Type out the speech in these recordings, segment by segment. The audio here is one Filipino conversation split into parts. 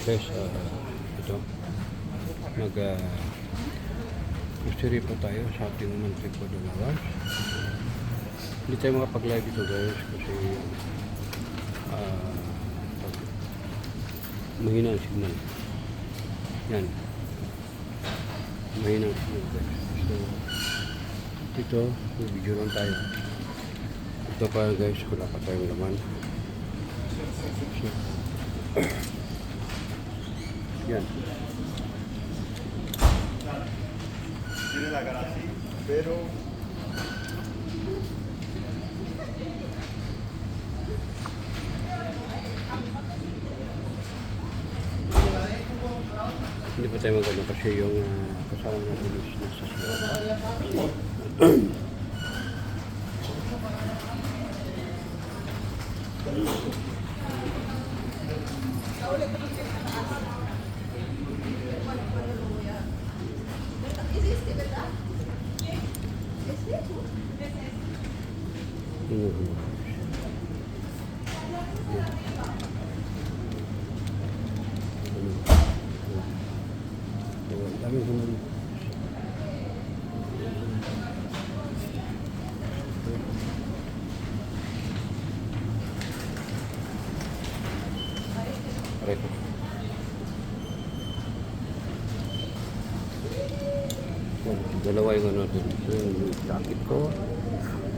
Guys, ito. Grocery po tayo sa ating monthly food allowance. Hindi tayo makapag-live ito guys kasi mahina ang signal. Yan. Mahina ang signal guys. So, ito, video lang tayo. Ito pa guys, wala pa tayong laman. So, yan. Tiene la cara así, pero hindi pa tayo magano kasi yung kasama natin is nasa sila. Dami ko na. Aray ko. Dalawa yung ano dun. Yung jacket ko.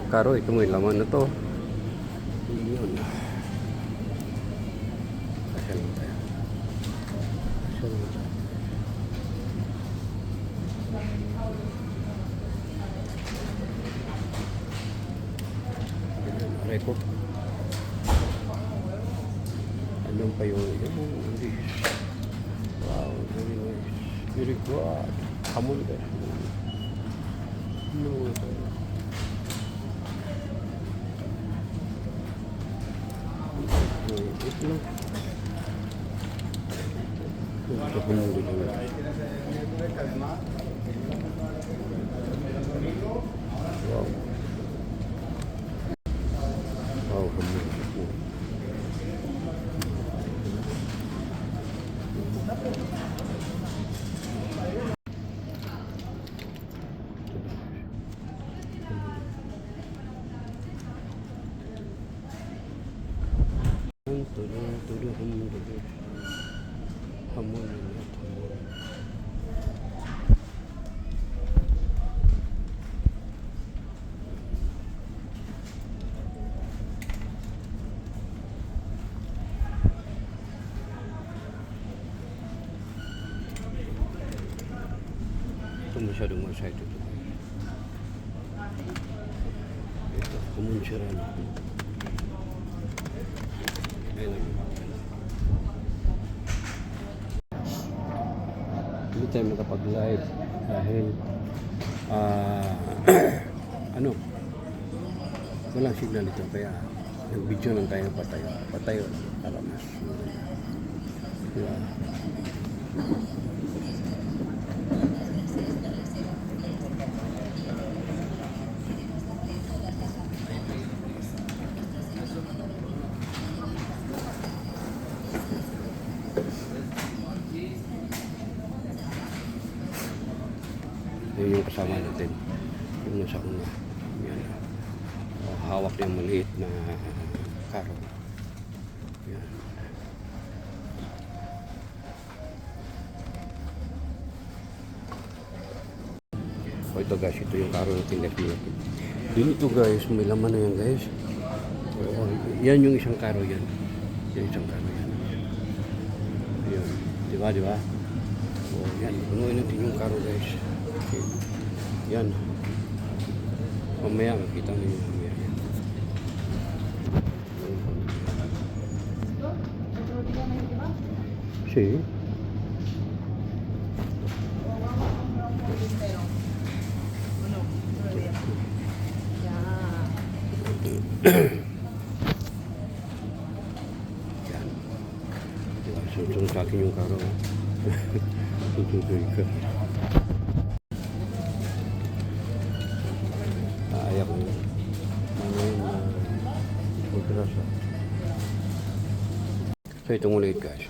Karo, ito mo yung laman na to. Yun. Kasya lang tayo. Kasya lang tayo. Aray ko. Anong pa yung English? Wow, very nice. Very good. Hamon ka. No. Ito lang. Ito pa yung dito. Wow. Wow, hamon. Hamon at hamon. Ito masyadong masaya ito. Ito, hamon siya rin. Hindi tayo makapag-live dahil ano, walang signal ito kaya nag-video lang tayo patayo para mas yun yung kasama natin yung nasa una yan. Hawak yung maliit na karo yan. O ito guys, ito yung karo na tindakin natin din ito guys, may laman na yan guys. O, yan yung isang karo yan isang karo yan yan, diba o yan, punuin natin yung karo guys. Okay. Yan. Mamaya makita niyo mamaya. Si. Yan. Diba, sunsung sa akin yung karo. Sunsung ka. Ayak mo. So itong ulit guys.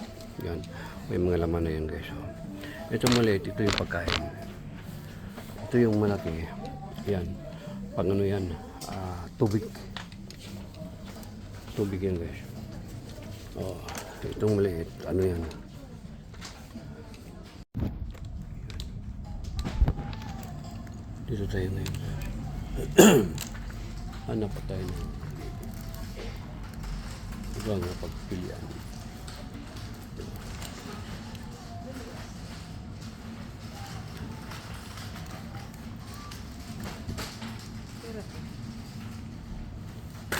Yan. May mga laman na yan guys. Oh. Ito maliit, ito yung pagkain. Ito yung malaki. Yan. Pang ano yan? Tubig. Tubig yan guys. Oh, itong maliit, ano yan? Dito tayo ngayon. Hanap pa tayo ng ibang pagpilian.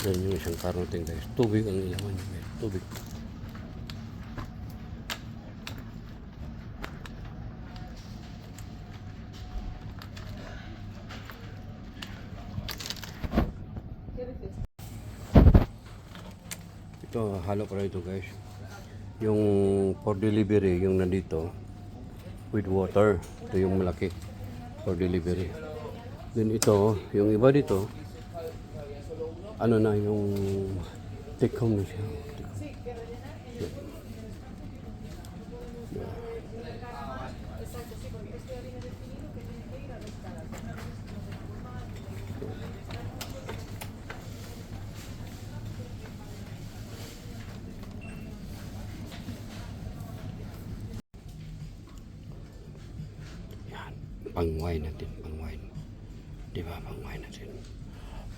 Yan yung isang karoting guys. Tubig ang ilawan niya guys. Tubig. Ito, halo pa rin ito guys. Yung for delivery, yung nandito with water. Ito yung malaki for delivery. Then ito, yung iba dito, ano na yung take home na siya. Yan, pang wine natin, pang wine. Di ba, pang wine natin.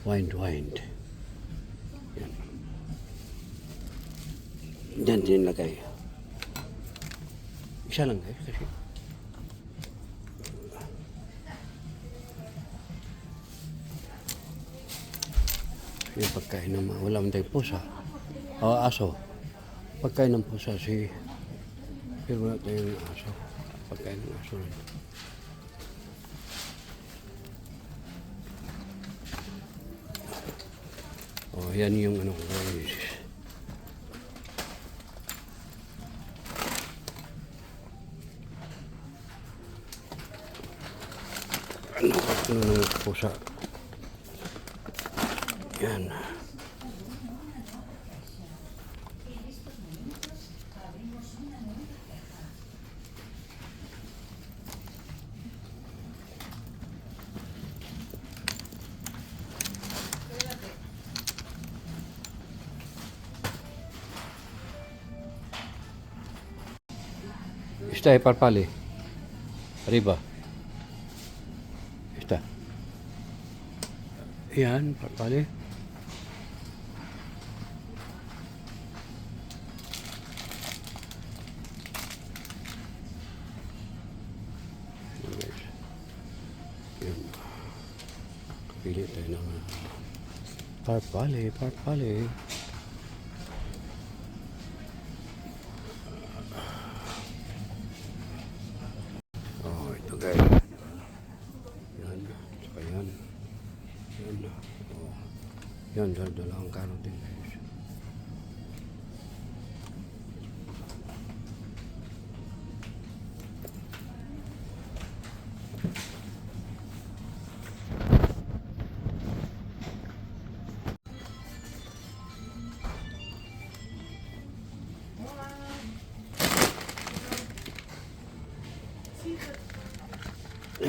Wine. Yan. Diyan din lagay. Isa lang guys kasi. Yung pagkain ng mga wala man tayong pusa. O aso. Pagkain ng pusa pero wala tayong aso. Pagkain ng aso rin. Oh, yan yung ano guys. Ano ng pusa. Yan. Está de parpale. Arriba. Está. Yan, parpale. Yan. Pili tayo ng parpale. Oh, ito guys. Yan. Saka yan. Yan. Oh. Yan, dalawang karotin guys.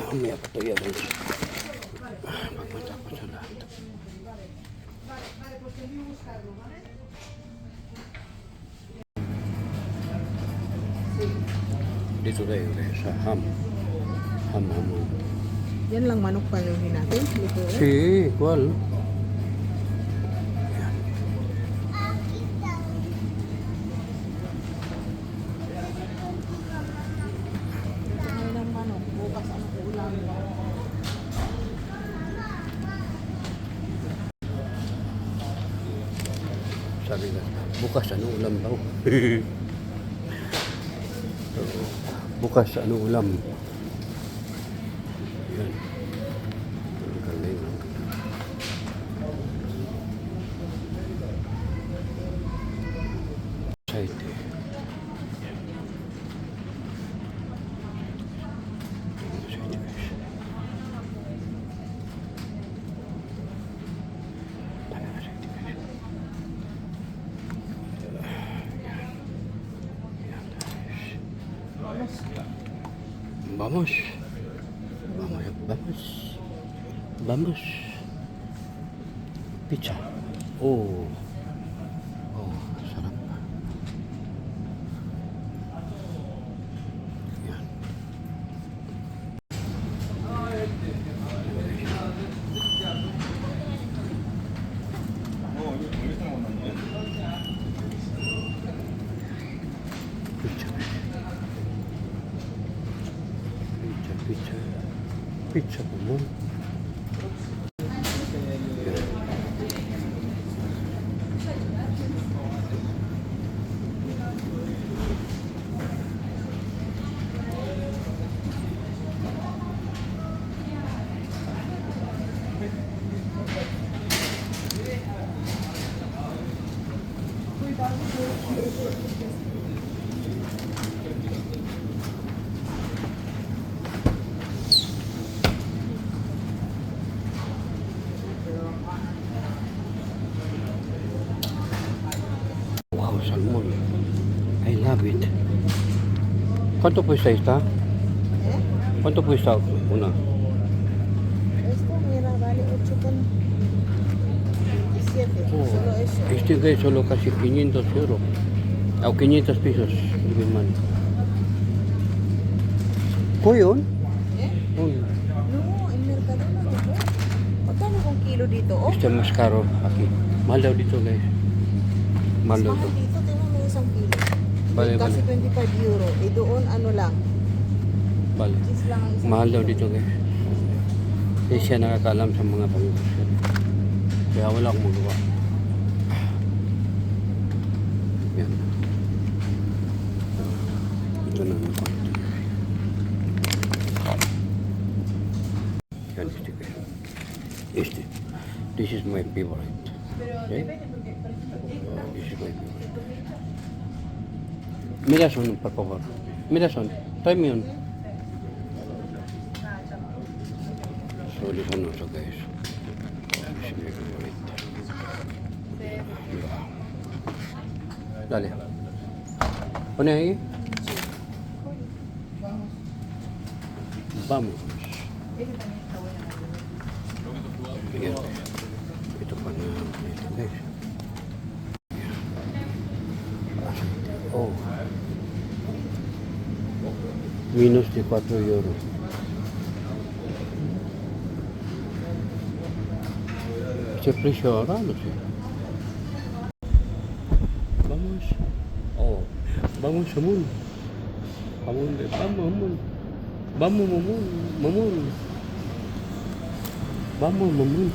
May apa to yan. Pagmatapos sa lahat. Dito tayo sa ham. Ham. Yan lang manok paluhin natin. Dito, eh. Si, kual. Yan lang manok. Bukas ang ulam. Sabi nga, bukas ano ulam daw? So, bukas ano ulam? Yan. Ang galing. Side. Vamos. Vamos, vamos. Vamos. Pizza. Oh. Oh, sarap. Yan. Pizza. Pizza. Pizza po mo. Wow, salmon. I love it. ¿Cuánto cuesta esta? ¿Eh? ¿Cuánto cuesta una? Esto, mira, vale 8,27. Oh, Solo eso. este guys solo casi 500 euros. O 500 pesos. Hindi man. Po yun? Eh? Oh, No, en Mercadona dito. Magkano kung kilo dito? Oh, este mas caro aquí. Mahal daw dito guys. Mahal daw mahal to. dito. Tingnan mo isang kilo. Vale, Kasi vale. 25 euro. Eh doon, ano lang. Vale. Cheese lang ang isang Mahal daw kilo. dito guys. Kasi siya nakakaalam sa mga pangkusyan. Kaya wala akong magawa. Yan. Ito na ang konti. Yan, este guys. Este. This is my favorite. Okay? This is my favorite. Mira son, por favor. Mira son. Try me on. So, this one also, guys. This is my favorite. Dale. Pone ahí. Vamos. Ayan. Ito pa na. Ito, guys. Oh. Minus de 4 euros. Este precio ahora, no sé. Vamos. Oh. Vamos, Amon. Amon. Vamos, Amon. Vamos, Mamon. Mamon. Vamos, Mamon.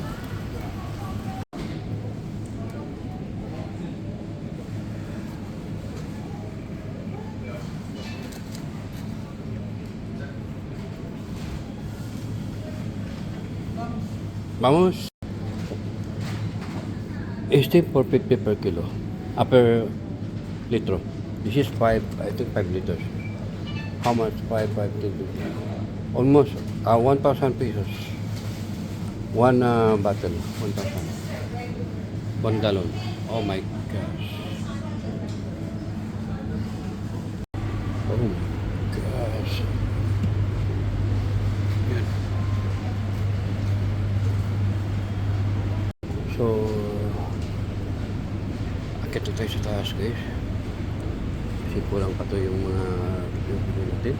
Vamos. Este por 50 per kilo. Per litro. This is 5, I think 5 liters. How much? 5, 10 liters. Almost 1,000 pesos. One bottle, 1,000. 1 gallon. Oh my gosh. Oh my gosh. Yan. So, akit na tayo sa taas guys. Kasi kulang pa to yung mga yung natin.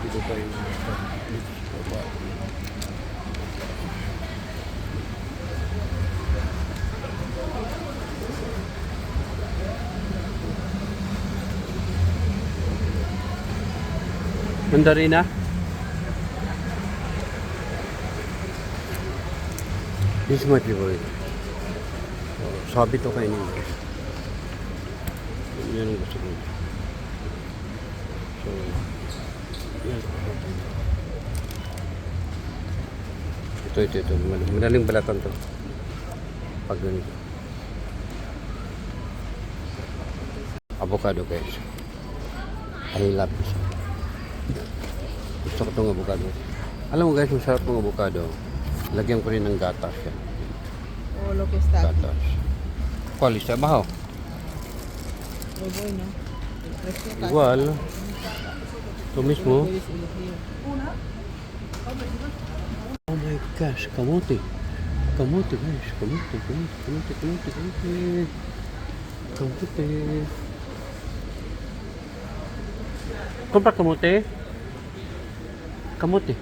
Dito tayo Mandarina? This is my favorite. Sabi to kainin guys. Yan ang gusto ko. So, yan. Ito. Madaling balatan to. Pag ganito. Avocado guys. I love this. Gusto ko itong avocado. Alam mo guys, masarap ng avocado. Lagyan ko rin ng gatas yan. O, lo que está. Gatas. ¿Cuál está abajo? Lo bueno. El precio casi. Igual. Ito mismo. Puedes elegir. Oh my gosh, kamote. Kamote guys, kamote. Kamote. Compra kamote. Kamote.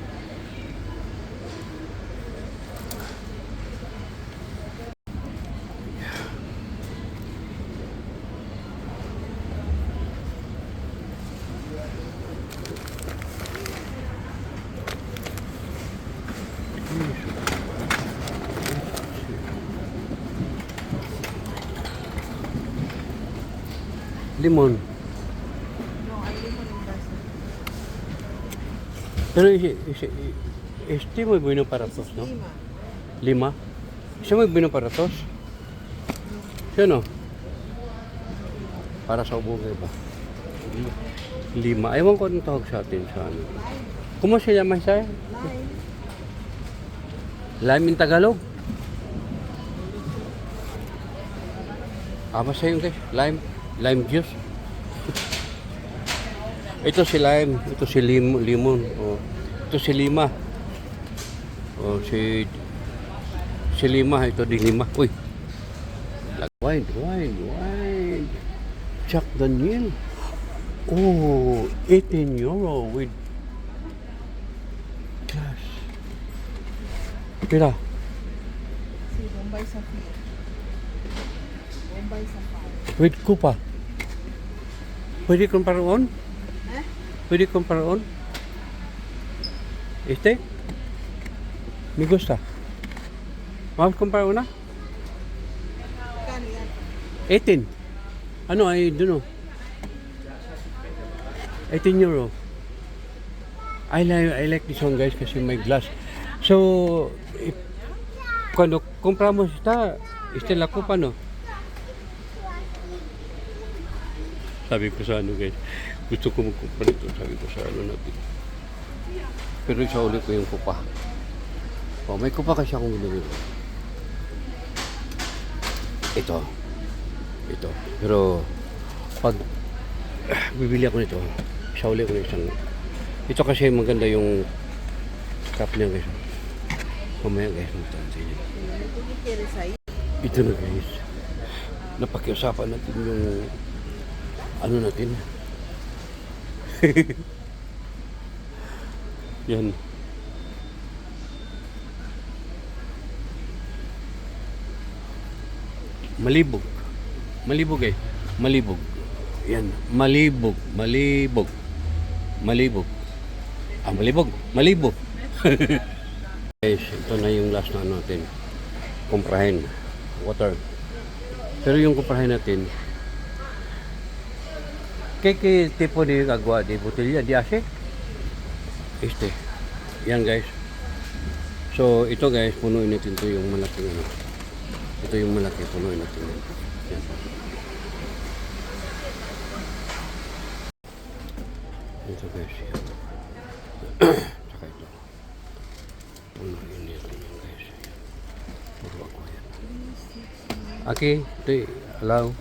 Limon. No, hay limón en casa. Pero este muy bueno para tos, ¿no? Lima. Lima. Ese muy bueno para tos. ¿Sí o no? Para sa ubo ba? Lima. Ewan ko anong tawag sa atin sa ano. ¿Cómo se llama esa? Lime. Lime in Tagalog? Basta yun guys. Lime. Lime juice. Ito si lime. Ito si limon. Oh. Ito si lima. Oh, si lima. Ito di lima. Uy. Wine. Jack Daniel. Oh, 18 euro with glass. Pira. Sí, Bombay Sapphire. Bombay Sapphire. With kupa. Pwede comparoon? ¿Eh? Pwede comparoon? Este? Me gusta. Vamos a comprar una? Kano yan? 18. Ano, I don't know. 18 euro. I like this one guys kasi may glass. So, cuando compramos esta la copa no? Sabi ko sa ano guys, gusto ko magkumpra nito. Sabi ko sa ano natin. Pero isa ulit ko yung kupa. Oh, may kupa kasi akong binili. Ito. Pero pag bibili ako nito, isa ulit ko ng isang. Ito kasi maganda yung cup niya guys. Mamaya guys, magtansin niya. ¿Tú qué quieres ahí? Ito na guys. Napakiusapan natin yung ano natin. Yan. Malibog. Malibog eh. Malibog. Yan. Malibog. Malibog. Guys, ito na yung last na ano natin. Komprahin. Water. Pero yung komprahin natin, ¿qué tipo de agua de botella de hace? Yan guys. So ito guys, punuin natin ito yung malaking ano. Ito yung malaki, punuin natin yan. Yan. Ito guys. Yan. Saka ito. Punuin natin yan guys. Puro ako yan. Okay, ito allow.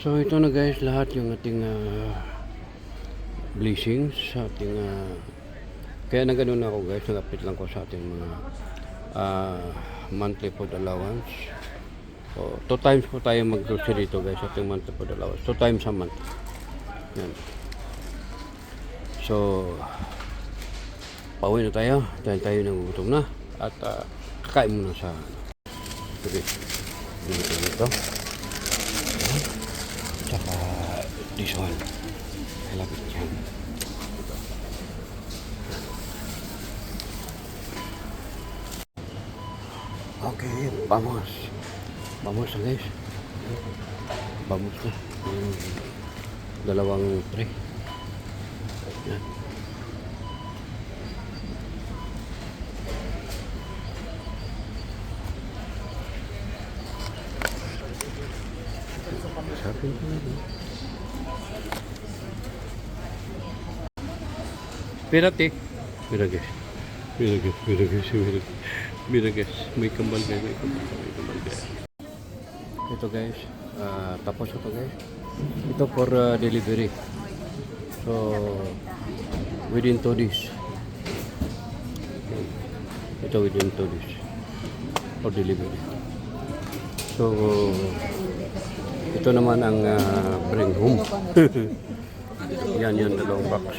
So ito na guys, lahat yung ating blessings sa ating kaya na ganun ako guys, nag-update lang ko sa ating mga monthly food allowance. So 2 times po tayo mag-grocery dito guys, ating monthly food allowance. 2 times a month. Yan. So pauwi na tayo dahil tayo nagugutom na at kakain muna sa okay. Ito. Tsaka this one. Kalapit yan. Okay, vamos. Vamos guys. Vamos na. Yung dalawang tray. Yan. Sarapin ko na rin. Pirate. Mira guys. Mira guys. Mira guys. Mira guys. May kambal guys. May kambal guys. Ito guys. Tapos ito guys. Ito for delivery. So within 2 days. Ito within 2 days for delivery. So ito naman ang bring home. Yan dalawang box.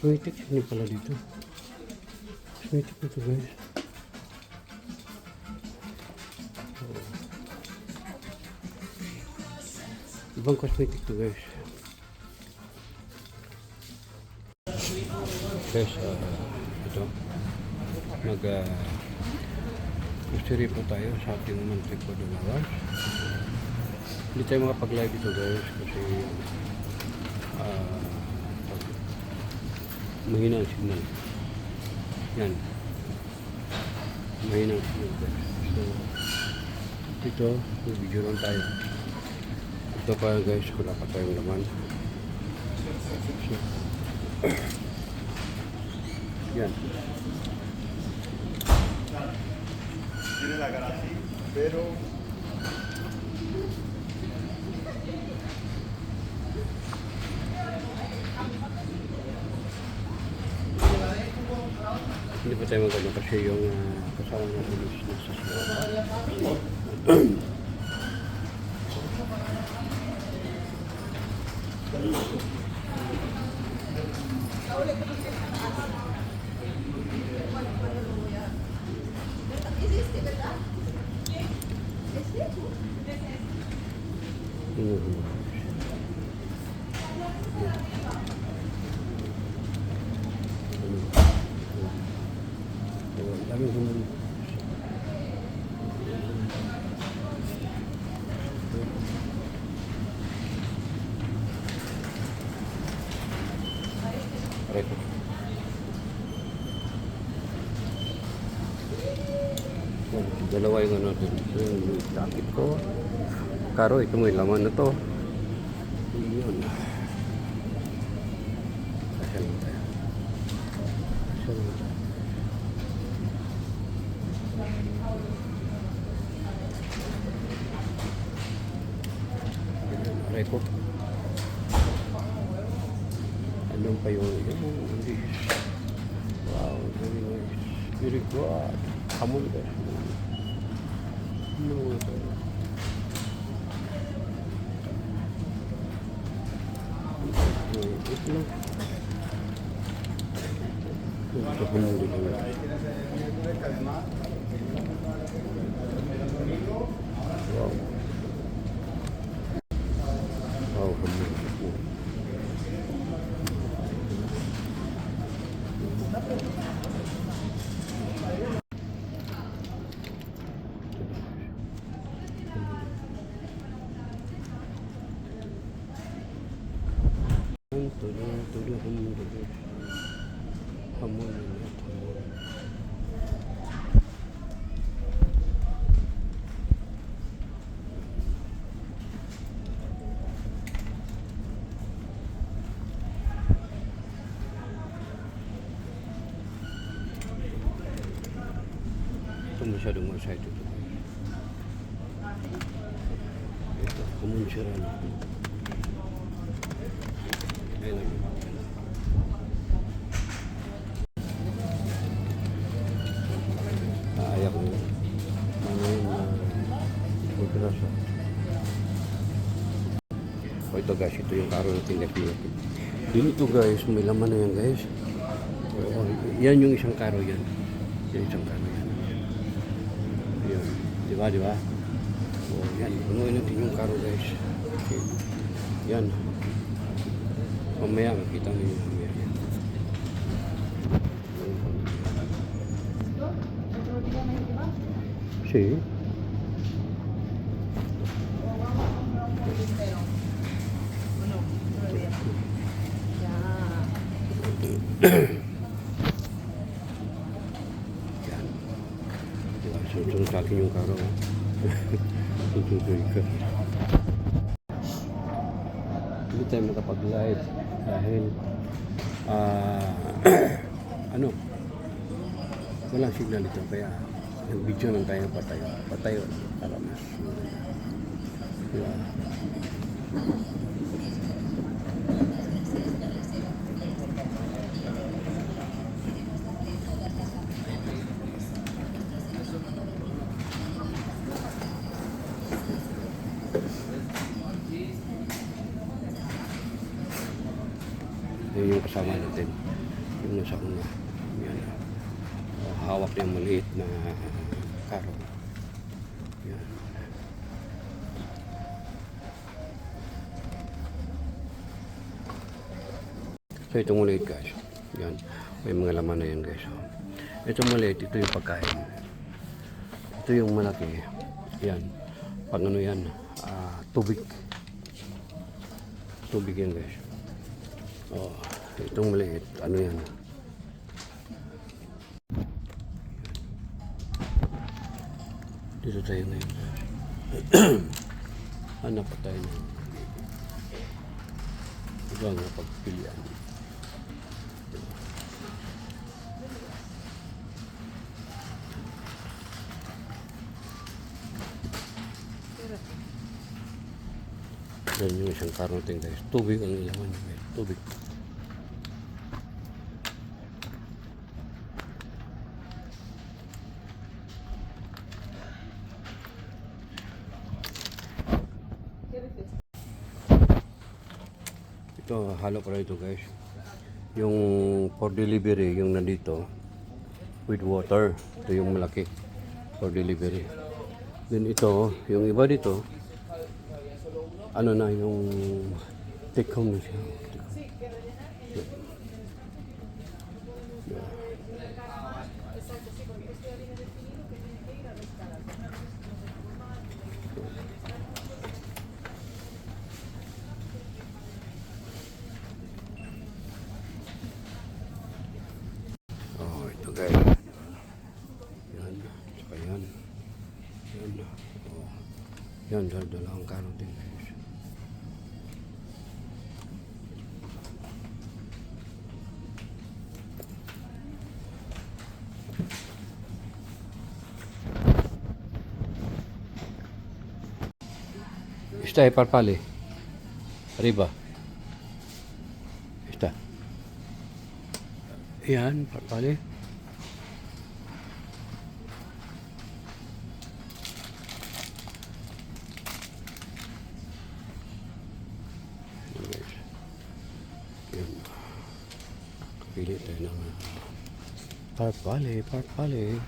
Cosmetic ini pala dito. Cosmetic ito guys. Ibang cosmetic to guys. Guys, ito. Grocery po tayo sa ating muntik po dalawa. Hindi tayo makapag-live dito guys kasi mahina ang signal. Yan. Mahina ang signal guys. So, dito, video lang tayo. Ito pa guys, wala pa tayong laman. So, yan. Tiene la cara así, pero hindi pa tayo magano kasi yung kasama natin is nasa sila. Daming humul. Reto. Dalawa yung ano dun. Yung jacket ko. Karo, ito may laman na to. Yun. Kasya lang tayo. Kasya lang tayo. Reto. Anong pa yung English? Wow, very nice. Very good. Hamon guys. Ano ito? Ito lang. Ito hamon din lang. Wow. Wow, hamon. Tuloy hamon guys. Hamon at hamon. Ito masyadong masaya ito. Ito, kumunsiran. Ayan lang. Ayak mo. Ngayon, magkirasa. O ito guys, ito yung karo natin natin. Dito guys, may laman na yan guys. O, yan yung isang karo yan. Yan isang karo yan. Ayan. Diba? O, yan. Punuin natin yung karo guys. Okay. Yan. Mamaya makita mo yung mamaya. Si. Yan. Diba, sunod sa akin yung karo. Sunod ka. Hindi tayo makapag-live dahil ano, walang signal ito kaya nag-video lang tayo patayo para mas diba? Yun yung kasama natin yung nasa una yan. Hawak yung maliit na karo yan. So itong maliit guys yan, may mga laman na yan guys. Itong maliit, ito yung pagkain, ito yung malaki yan, pag ano yan, tubig yan guys. Oh, itong maliit, ano yan? Dito tayo ngayon. Hanap pa tayo ng ibang pagpilian. Yan yung isang karoting guys. Tubig ang ilaman guys. Tubig. Ito, halo pa rin ito guys. Yung for delivery, yung nandito with water. Ito yung malaki for delivery. Then ito, yung iba dito, ano na yung take home na siya. Oh, ito guys. Yan. Saka yan. Yan. Oh. Yan, dalawang karong din guys. Está parpale. Arriba. Está. Yan, parpale. Yan. Pili tayo ng parpale.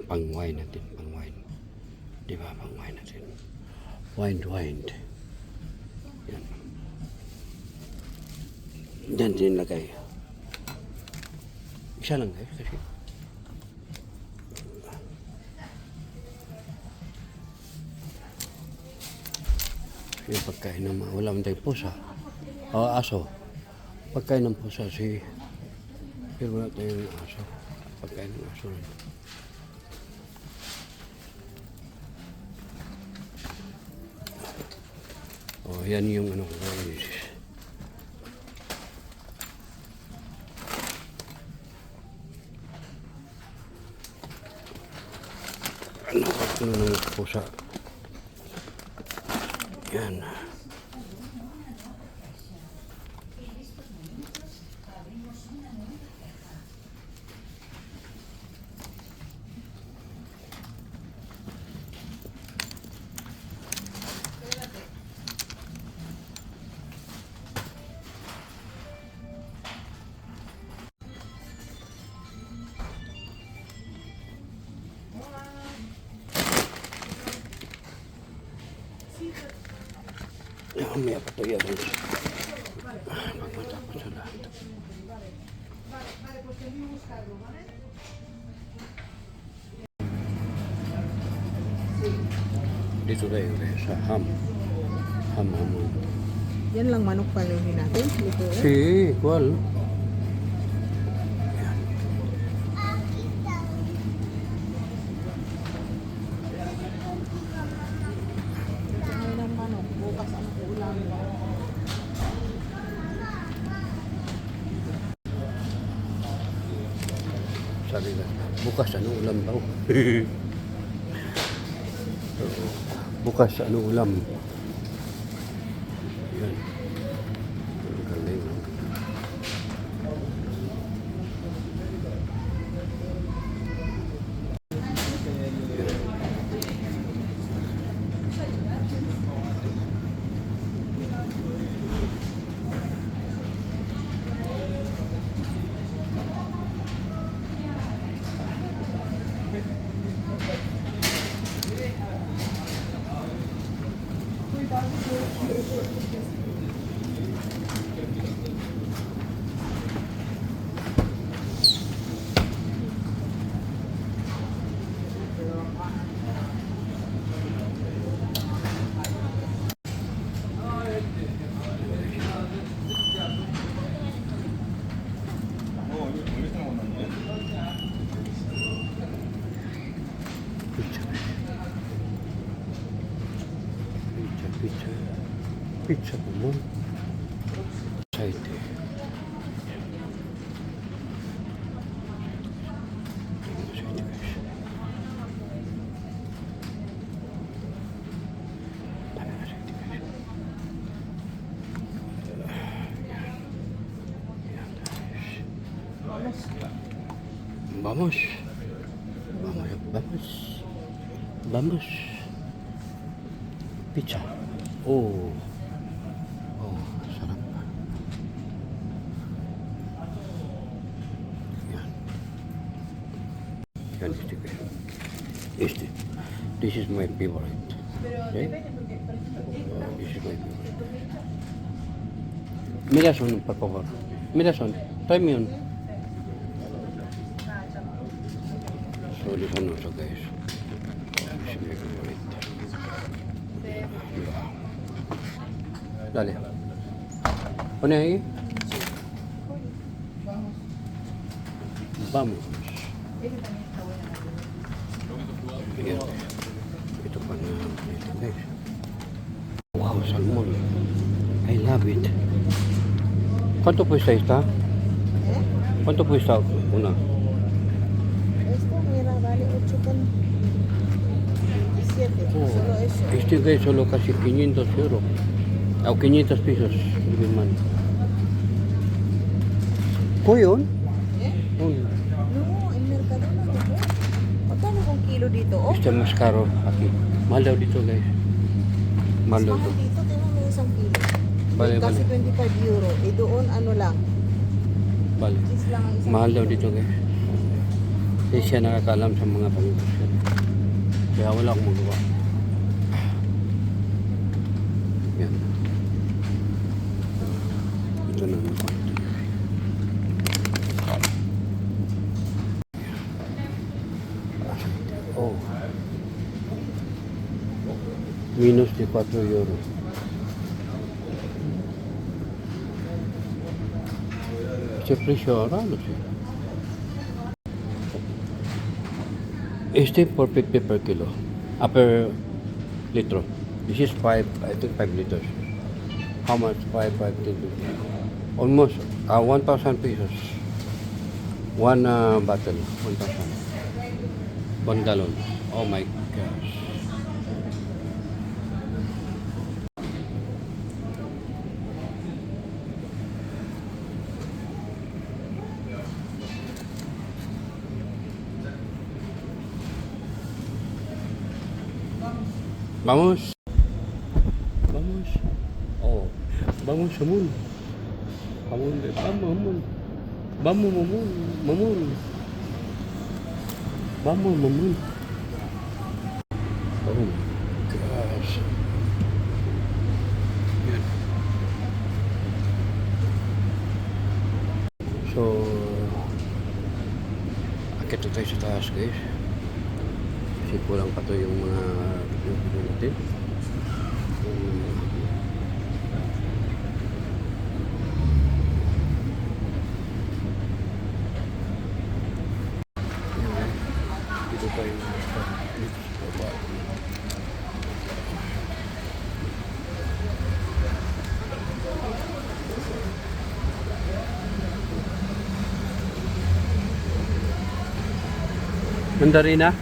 Pang-wine natin, pang-wine. Di ba, pang-wine natin. Wine. Yan. Diyan din lagay. Isa lang guys, kasi. Yung pagkain ng wala man tayong pusa. O, aso. Pagkain ng pusa, pero wala tayong aso. Pagkain ng aso rin. Oh, yan yung ano guys. Ano ng pusa. Yan. Mamaya pa tayo yan. Magmatapos na lahat. Dito tayo guys, sa ham. Ham. Yan lang manok paluhin natin. Dito. Si, kual. Ngayon ng manok. Bukas ang ulam. Sabi ka, bukas ano ulam daw? Oo. Bukas ano ulam? Yan. Ang galing. 올릴 때는 없는데. Pizza naman. Saite. Vamos. Vamos. Pizza. Oh, sarap. Yan, este. This is my favorite. Okay? This is my favorite. Mira son, por favor. Mira son. Tráeme un. So, this one also, guys. This is my favorite. Dale. Pone ahí. Vamos. Ayan. Ito pa na. Ito guys. Wow, salmon. I love it. ¿Cuánto cuesta esta? ¿Cuánto cuesta una? Esto, mira, vale 8 con 27. Oh, Solo eso. este guys solo casi 500 euros. O 500 pesos. Hindi man. Ko yun? No, en Mercado na dito. Magkano kung kilo dito? Oh, Este mas caro aquí. Mahal daw dito guys. Mahal daw to. dito, tingnan mo isang kilo. Bale, Kasi bale. 25 euro. Eh doon, ano lang. Bale. Is lang ang isang Mahal daw kilo. dito guys. Kasi siya nakakaalam sa mga pangkasyon. Kaya wala akong magawa. Yan. Ito na naman. Oh. Minus de 4 euro. Ese precio ahora no sé. Este por 50 per kilo. Per litro. This is 5, I think 5 liters. How much? 5, 10. Almost 1,000 pesos. One bottle, 1,000. 1 gallon. Oh my gosh. Vamos. Vamos. Oh. Vamos, Amun. Amun. Vamos, Amun. Vamos, Amun. Mamun. Vamos, Mamun. Oh my gosh. Yan. Akit na tayo sa taas guys. Kasi kulang pa to yung mga video natin. Dito tayo dito sa baba. Mandarina?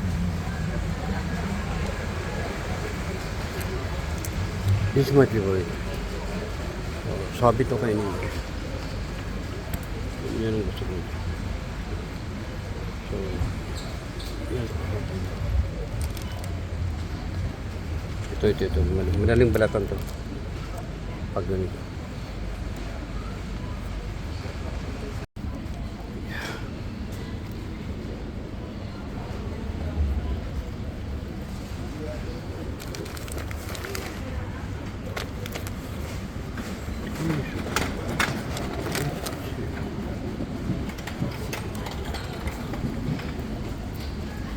This is my favorite. Sabi to kayo nito. Yan ang gusto ko. So, yan. Ito. Madaling balatan to. Pag ganito.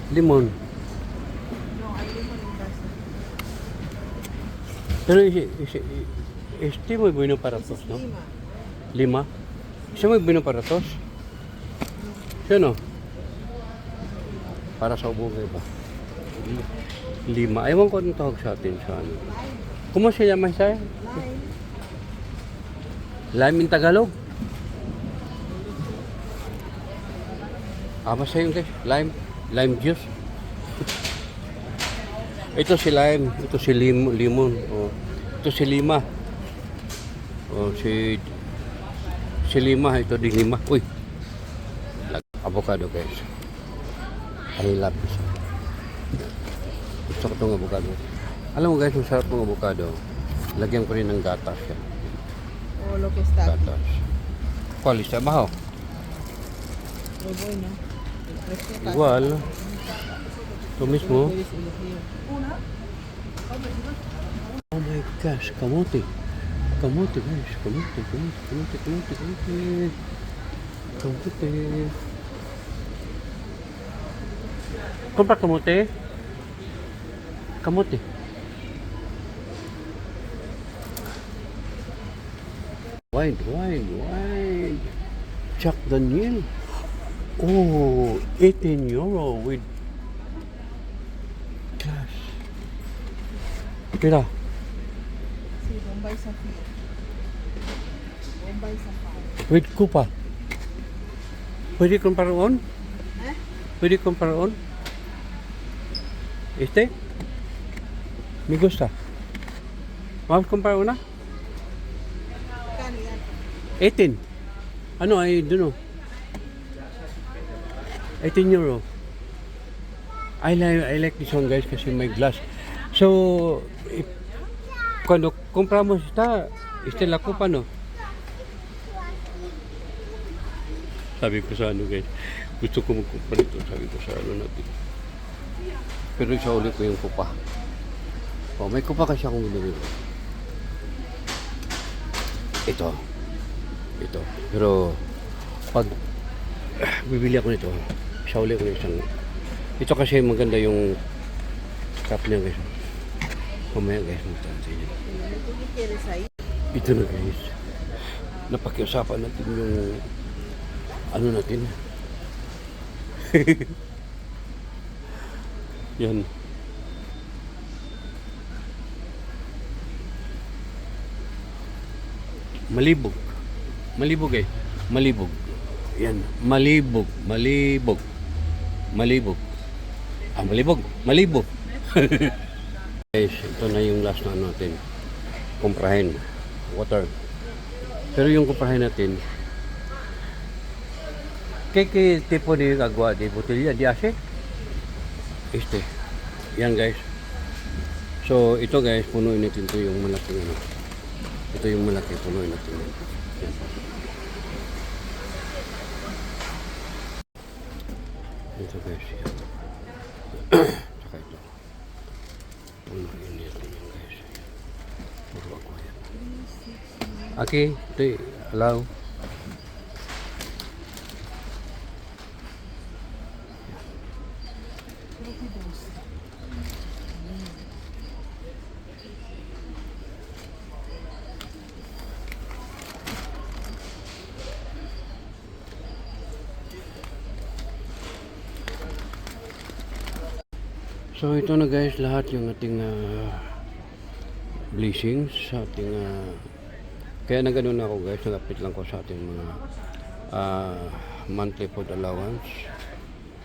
Limon. No, ay limon yung basta. Pero este muy bueno para tos, ¿no? Lima. Lima. Ese muy bueno para tos. ¿Sí o no? Para sa ubo ba? Lima. Ewan ko anong tawag sa atin sa ano. ¿Cómo se llama esa? Lime. Lime in Tagalog. Basta yun guys. Lime juice. Ito si lime, ito si limon, oh. Ito si lima. Oh, si lima, ito di lima. Uy. Avocado guys. I love this. Gusto ko itong avocado. Alam mo guys, masarap itong avocado. Lagyan ko rin ng gatas yan. O lo que está aquí. Gatas. ¿Cuál está abajo? Lo bueno. El precio casi. Igual. Ito mismo. Puedes elegir. Oh my gosh, kamote. Kamote guys, kamote. Kamote. Compra kamote. Kamote. Wine. Jack Daniel. Oh, 18 euro with cash. Pira. Sí, Bombay Sapphire. Bombay Sapphire. With kupa. Pwede comparoon? Eh? Pwede comparoon? Este? Me gusta. Vamos a comprar una? Kano yan? 18. Ano, I don't know. 18 euro. I like this one guys kasi may glass. So, cuando compramos esta la copa, no? Sabi ko sa ano guys, gusto ko magkumpara ito. Sabi ko sa ano natin. Pero isa ulit ko yung kupa. Oh, may kupa kasi akong binili. Ito. Pero pag bibili ako nito, isa ulit ko ng isang. Ito kasi maganda yung cup niya guys. Mamaya guys, magtansin niya. ¿Tú qué quieres ahí? Ito na guys. Napakiusapan natin yung ano natin. Yan. Malibog. Malibog eh. Malibog. Yan. Malibog. Malibog. Guys, ito na yung last na natin. Komprahin. Water. Pero yung komprahin natin, ¿qué tipo de agua de botella de hace? Este. Yan guys. So, ito guys, punuin natin ito yung malaking ano. Ito yung malaki, punuin natin. Yan. Ito guys. Yan. Saka ito. Punuin natin yan guys. Puro ako yan. Okay, ito allow. So ito na guys, lahat yung ating blessings sa ating kaya na ganun ako guys, nagapit lang ko sa ating mga monthly food allowance.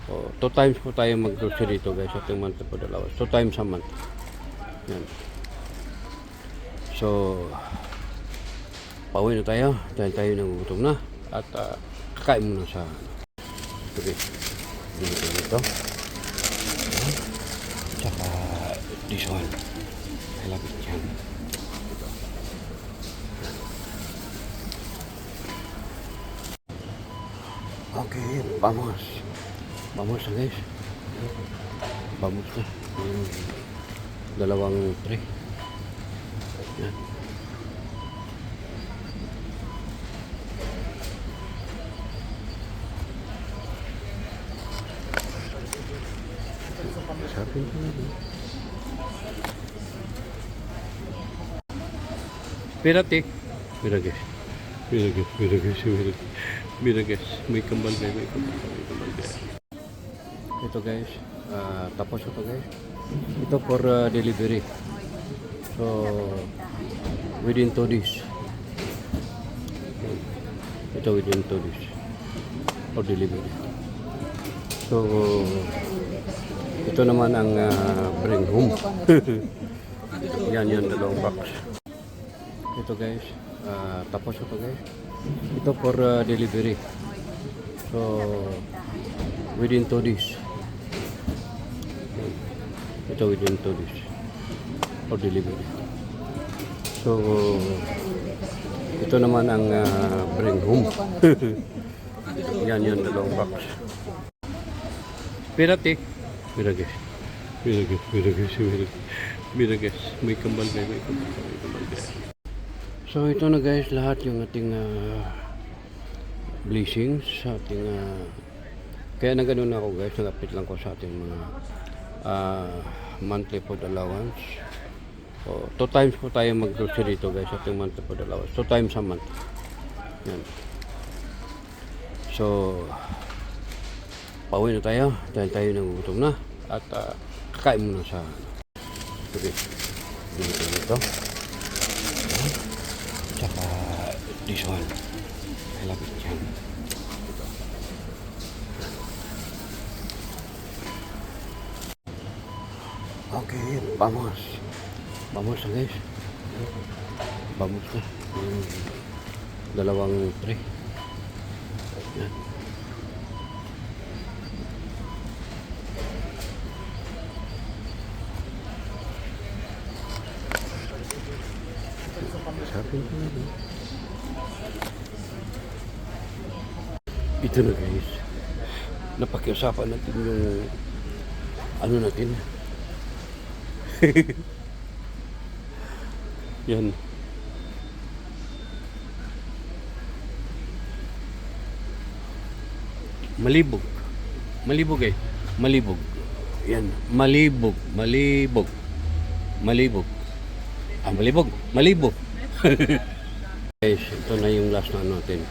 So, 2 times po tayo mag-grocery dito guys, ating monthly food allowance. 2 times a month. Yan. So, pauwi na tayo dahil tayo nagugutom na at kakain muna sa okay. Dito. Tsaka this one. I love it yan. Ito. Okay, vamos. Vamos na guys. Vamos na. Yung dalawang tray. Yan. Sabi ko na. Pira guys. Mira guys. May kambal guys. Ito guys. Tapos ito guys. Ito for delivery. So, within 2 days. Ito within 2 days. For delivery. So, ito naman ang bring home. Yan yung dalawang box. Ito guys, tapos ito guys. Ito for delivery. So, within 2 days. Ito within 2 days. For delivery. So, ito naman ang bring home. Yan yung dalawang box. Pirate. Mira guys. May kambal guys. So ito na guys, lahat yung ating blessings sa ating kaya na ganun ako guys, nagapit lang ko sa ating mga monthly food allowance. So, 2 times po tayo mag-grocery dito guys, ating monthly food allowance. 2 times a month. Yan. So, pauwi na tayo dahil tayo nagugutom na at kakain muna sa okay. Dito. Tsaka this one. I love it yan. Ito. Okay, vamos. Vamos na guys. Vamos na. Yung dalawang tray. Yan. Sabi ko na. Ito na guys. Napakiusapan natin yung ano natin. Yan. Malibog. Malibog eh. Malibog. Yan. Malibog. Malibog. Malibog. Malibog. Malibog. Guys, ito na yung last na ano natin.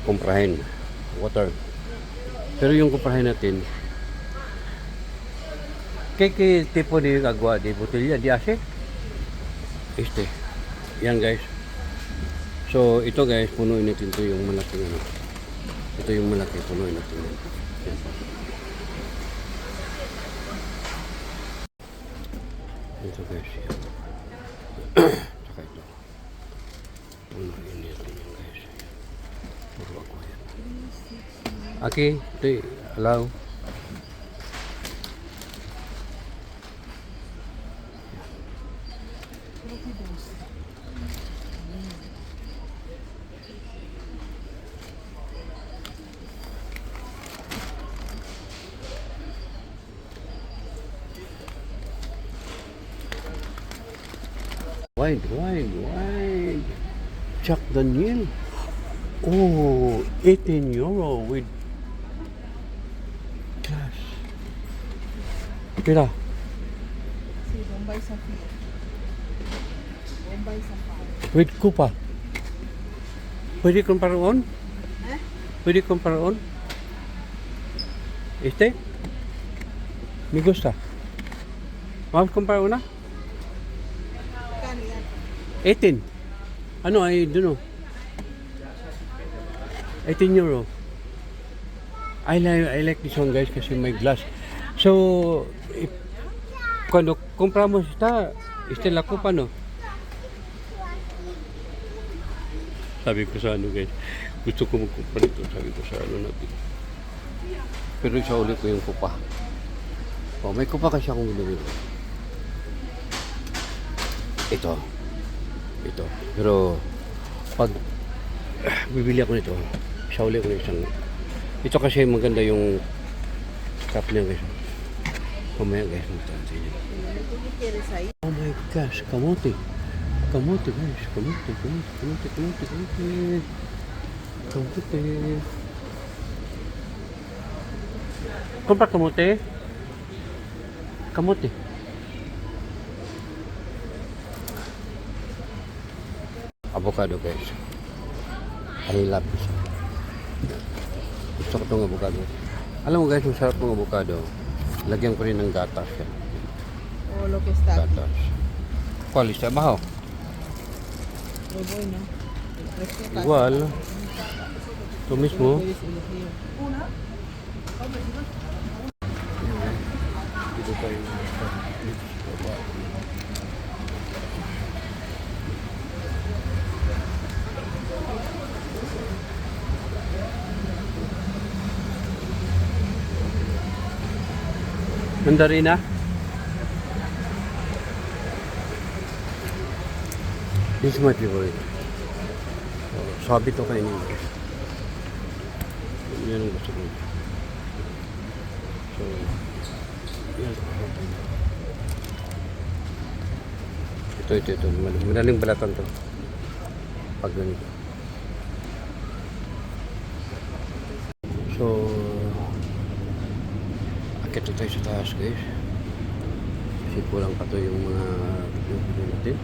Kumprahin. Water. Pero yung kumprahin natin, ¿qué tipo de agua? ¿De botella? ¿De ase? Yan guys. So, ito guys, punuin natin ito yung malaking ano. Ito yung malaki, punuin natin yan. Yan. Ito guys, yan. Saka ito. Punuin natin yan guys. Puro ako yan. Okay, ito allow. Wide. Jack Daniel. Oh, 18 euro with glass. Pira. Si Bombay Sapphire. Bombay Sapphire. With kupa. Pwede kong paraon? Eh? Pwede kong paraon? Este? Me gusta. Vamos comprar una? Kano yan? 18. Ano, I don't know. 18 euro. I like this one guys kasi may glass. So, cuando compramos esta la copa no? Sabi ko sa ano guys, gusto ko magkumpra nito. Sabi ko sa ano natin. Pero isa ulit ko yung kupa. Oh, may kupa kasi akong binili. Ito. Pero pag bibili ako nito, isa ulit ko ng isang. Ito kasi maganda yung cup niya guys. Mamaya guys, magtansin niya. Oh my gosh, kamote. Kamote guys, kamote. Compra kamote. Kamote. Avocado guys. I love this. Gusto ko itong avocado. Alam mo guys, masarap ng avocado. Lagyan ko rin ng gatas yan. O, lo que está aquí. Gatas. ¿Cuál está abajo? Muy bueno. El precio casi. Igual. Ito mismo. Puedes elegir. Dito tayo. Mandarina? This is my favorite. Sabi to kainin. Yan ang gusto ko. So, yan. Ito. Madaling balatan to. Pag ganito. So, akit na tayo sa taas guys. Kasi kulang pa to yung mga yung natin.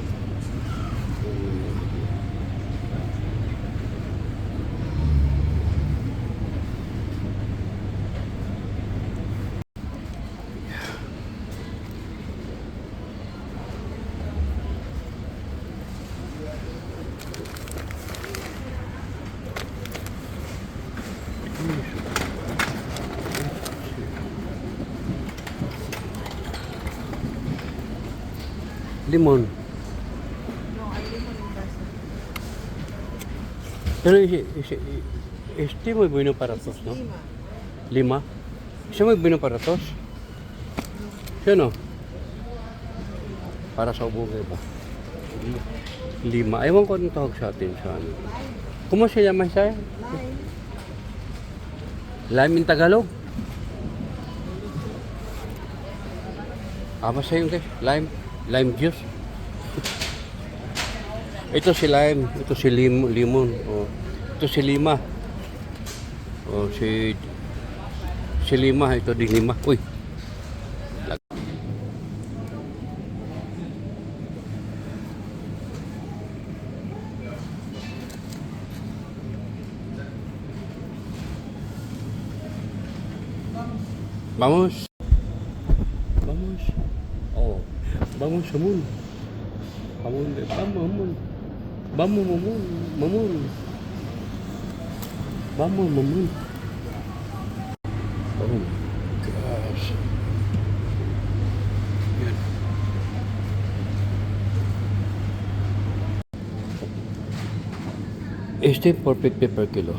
Limon. No, hay limón en casa. Pero este muy bueno para Ese tos, es ¿no? Lima. Lima. Ese muy bueno para tos. ¿Sí o no? Para sa ubo ba? Lima. Ewan ko anong tawag sa atin sa ano. ¿Cómo se llama esa? Lime. Lime in Tagalog? Basta yun guys. Lime juice. Ito si lime. Ito si limon. Oh. Ito si lima. Oh, si lima. Ito din lima. Uy. Vamos. Oh. Vamos, Amun. Vamos, Mamun. Oh my gosh. Yan. Este por 50 per kilo.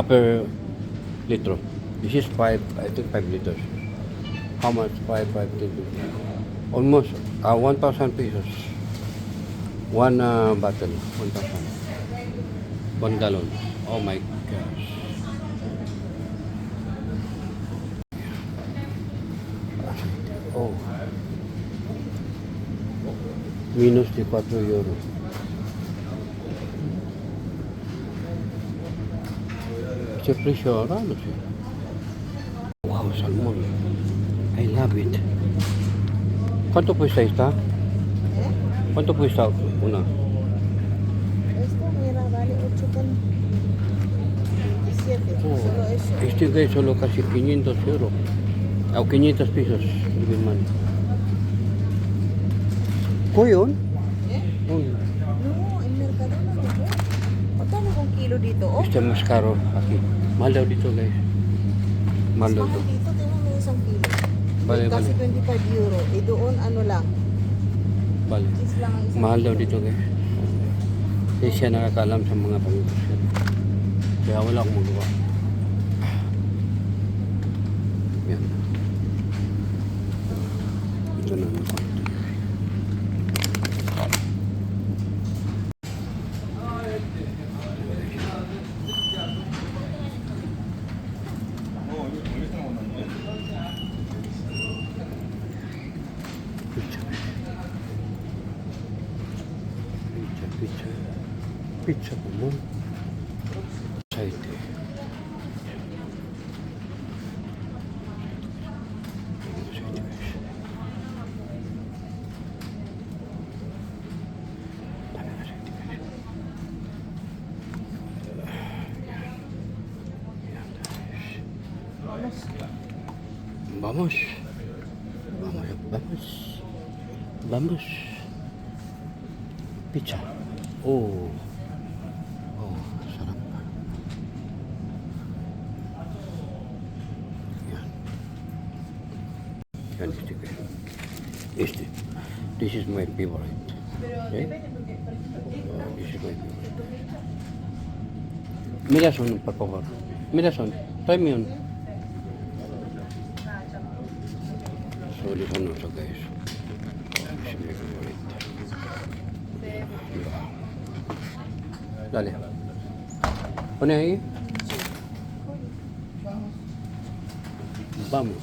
Per litro. This is 5, I think 5 liters. How much? 5, 10. Almost 1,000 pesos. One bottle, 1,000. 1 gallon. Oh my gosh. Oh. Minus de 4 euro. Ese precio ahora no sé. Wow, salmón. I love it. ¿Cuánto cuesta esta? ¿Eh? ¿Cuánto cuesta una? Esto, mira, vale 8 con 27. Oh, Solo eso. este guys solo casi 500 euros. O 500 pesos, mi hermano. ¿Ko yun? Eh? Oh, No, en Mercadona dito. Magkano kung kilo dito? Oh, este mas caro aquí. Mahal daw dito guys. Mahal mas daw mahal to. dito. Tingnan mo isang kilo. Vale, Kasi vale. 25 euro. Eh doon ano lang. Bale. Is lang ang isang Mahal daw kilo. dito guys. Kasi siya nakakaalam sa mga pangkasyan. Kaya wala akong magawa. Yan. Ito na naman. 여기서 나왔는데. Pizza. Pizza. Pizza po mo. Side. Vamos. Vamos, vamos. Vamos. Pizza. Oh. Oh, sarap. Yan. Yan, este guys. Este. This is my favorite. Okay? This is my favorite. Mira son, por favor. Mira son. Try me on. So, this one also guys. This is my favorite. Dale. Pone ahí. Vamos.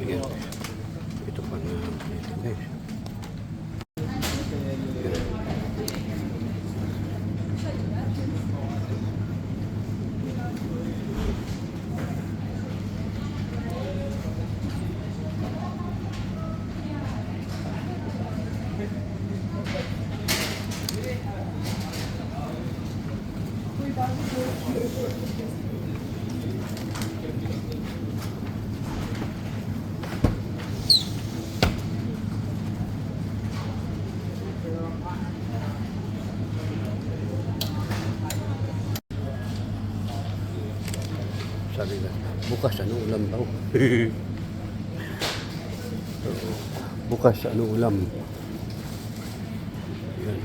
Ayan. Ito pa na. Ito guys. Sabi ka, bukas ano ulam daw? Oo, bukas ano ulam? Yan.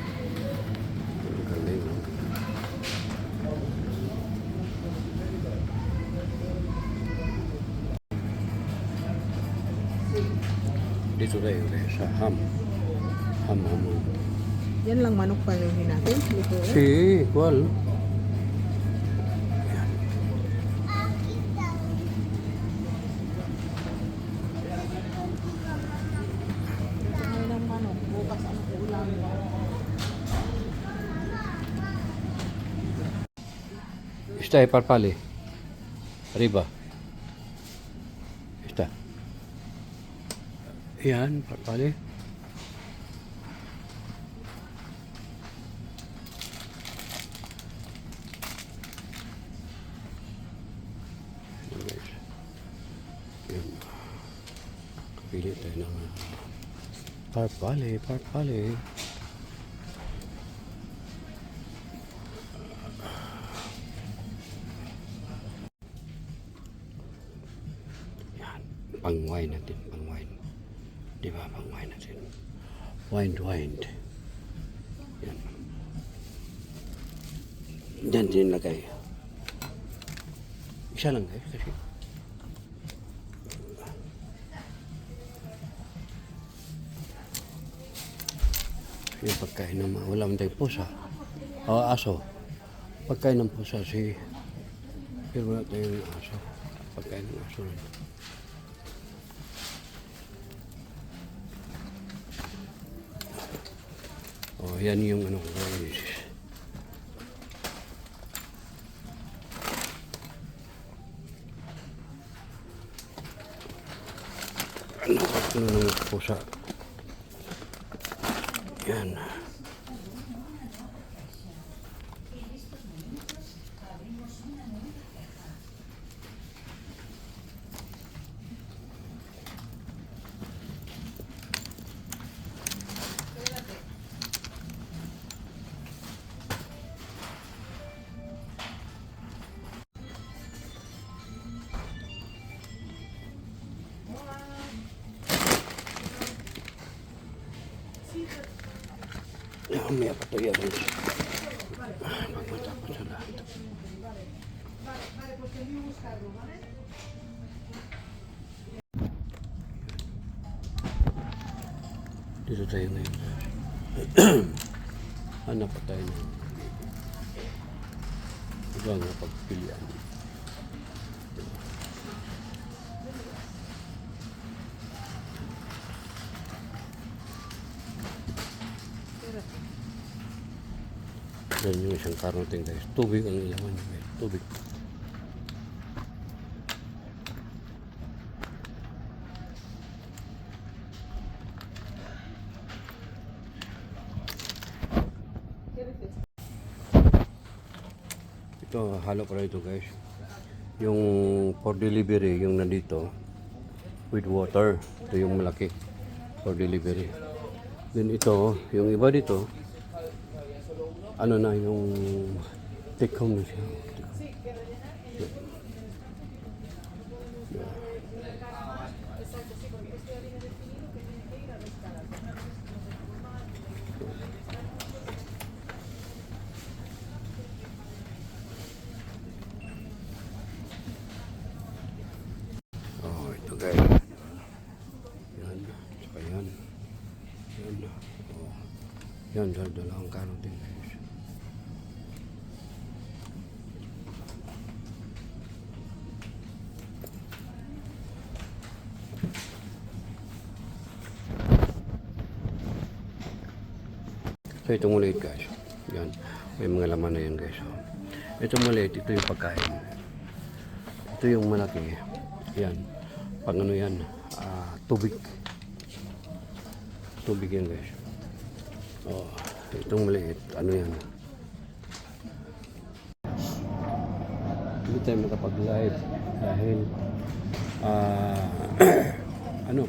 Ang galing. No? Dito tayo guys, sa ham. Ham. Yan lang manok paluhin natin. Luto. Si, kual. Ngayon ng manok. Bukas ano ulam. Está de parpale. Arriba. Está. Yan, parpale. Yan, guys. Yan. Pili tayo ng parpale. Yan. Pang-wine natin, pang-wine. Di ba, pang-wine natin. Wine. Yan. Diyan din lagay. Isa lang guys, kasi. Yung pagkain ng mga wala tayong pusa. O aso. Pagkain ng pusa si pero wala tayong aso. Pagkain ng aso rin. O yan yung ano guys. Ano ng pusa. Yan. May apa to yan. Pagmatapos sa lahat. Dito tayo ngayon. Hanap pa tayo ng ibang pagpilian. Yan yung isang karoting guys. Tubig ang ilaman niya guys. Tubig. Ito, halo pala ito guys. Yung for delivery, yung nandito with water. Ito yung malaki for delivery. Then ito, yung iba dito, ano na yung take home na siya. Oh, ito guys. Yan. Saka yan. Yan. Oh. Yan, dalawang karoting guys. So itong maliit guys, yan, may mga laman na yan guys. So, itong maliit, ito yung pagkain. Ito yung malaki, yan, pang ano yan, tubig. Tubig yan guys. Oh, itong maliit, ano yan. Hindi tayo makapag-live dahil ano,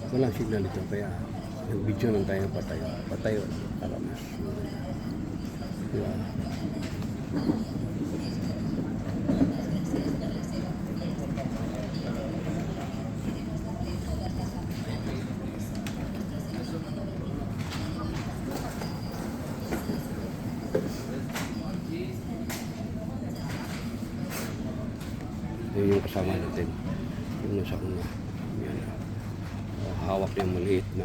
walang signal ito kaya nag-video lang tayo patayo para mas diba? Yun yung kasama natin yung nasa una yan. Hawak niya maliit na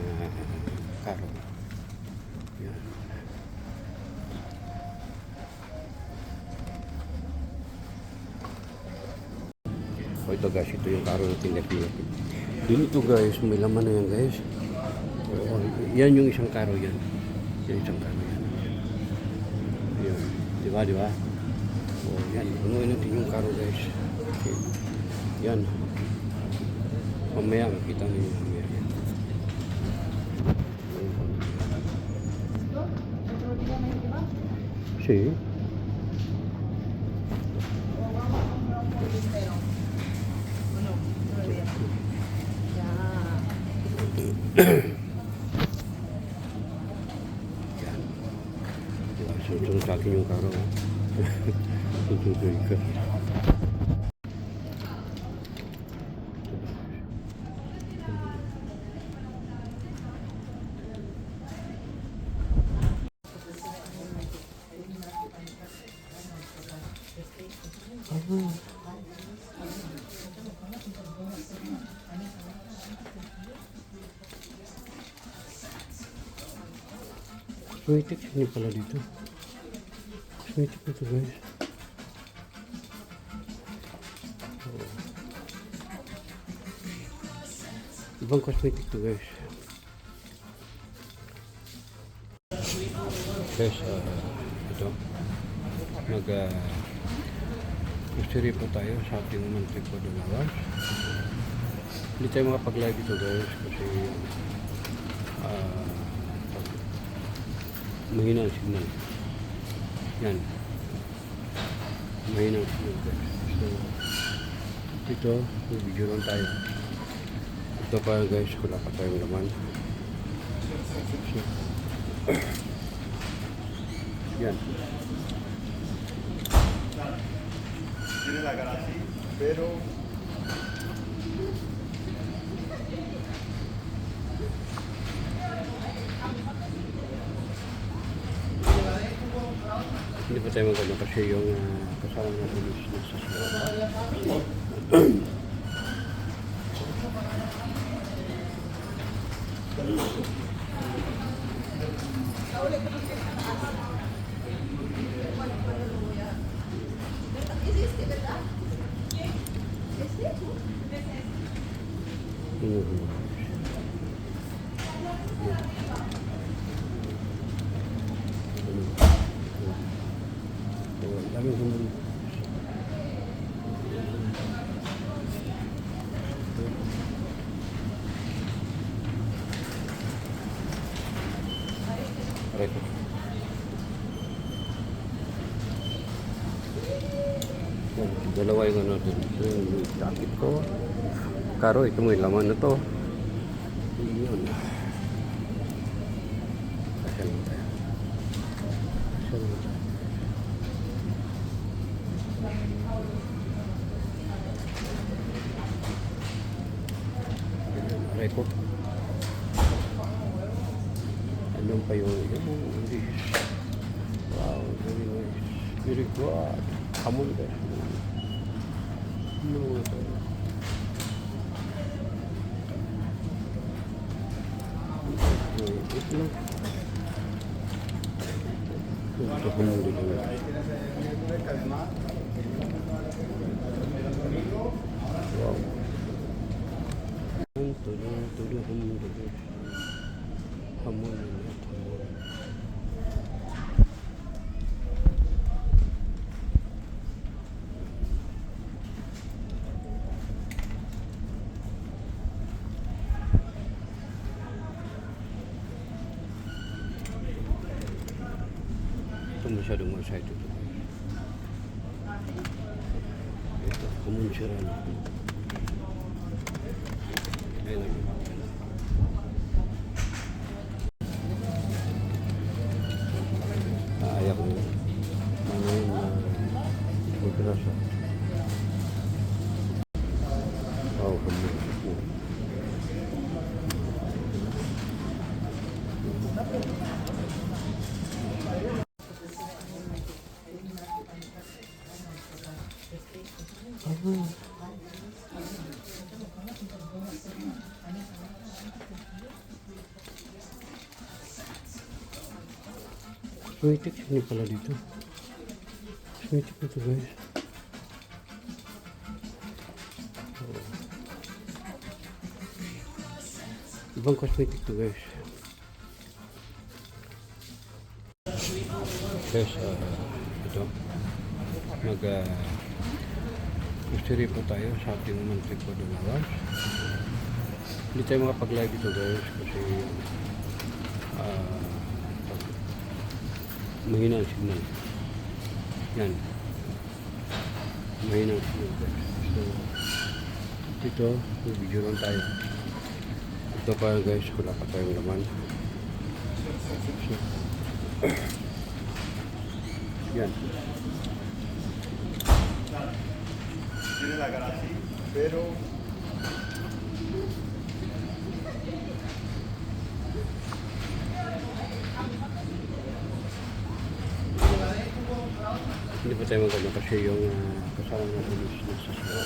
karo. Yan. O ito guys, ito yung karo na tinapin natin. Dito guys, may laman na yan guys. O, yan yung isang karo yan. Yan isang karo yan. Yan. Diba, diba? O yan, punuin natin yung karo guys. Okay. Yan. Mamaya, makita niyo mamaya yan. Sí. Yan. Diba, sunod sa akin yung karo. Tutuloy ka. Cosmetic ini pala dito. Cosmetic ito guys. Oh. Ibang cosmetic to guys. Guys, ito. Grocery po tayo sa ating monthly food allowance. Hindi tayo makapag-live dito guys kasi ah, mahina ang signal. Yan. Mahina ang signal guys. So, dito, video lang tayo. Ito pa guys, wala pa tayong laman. So, yan. tiene la cara así, pero Hindi pa tayo magano kasi yung kasama natin is nasa sila. Daming humul. Aray ko. Yan, dalawa yung ano dun. Yung jacket ko. Karo, ito may laman na to. Yun. Kasya lang tayo. Kasya lang tayo. Aray ko. Anong pa yung English. Wow, very nice. Very good. Hamon guys. Ano nga ito? Ito lang. Ito hamon dito. Wow. Tuloy hamon dito. Hamon at hamon. Ito masyadong masaya ito. Ito, hamon siya rin. Ayun lang. Ayak mo. Ano yung magkirasa. Wow, hamon. Cosmetic ini pala dito. Cosmetic ito guys. Ibang cosmetic to guys. Guys, ito. Grocery po tayo sa ating monthly po doon. Hindi tayo makapag-live dito guys kasi mahina ang signal. Yan. Mahina ang signal guys. So, dito, video lang tayo. Ito pa guys, wala pa tayong laman. So, yan. tiene la cara así, pero Hindi pa tayo magano kasi yung kasama natin is nasa sila.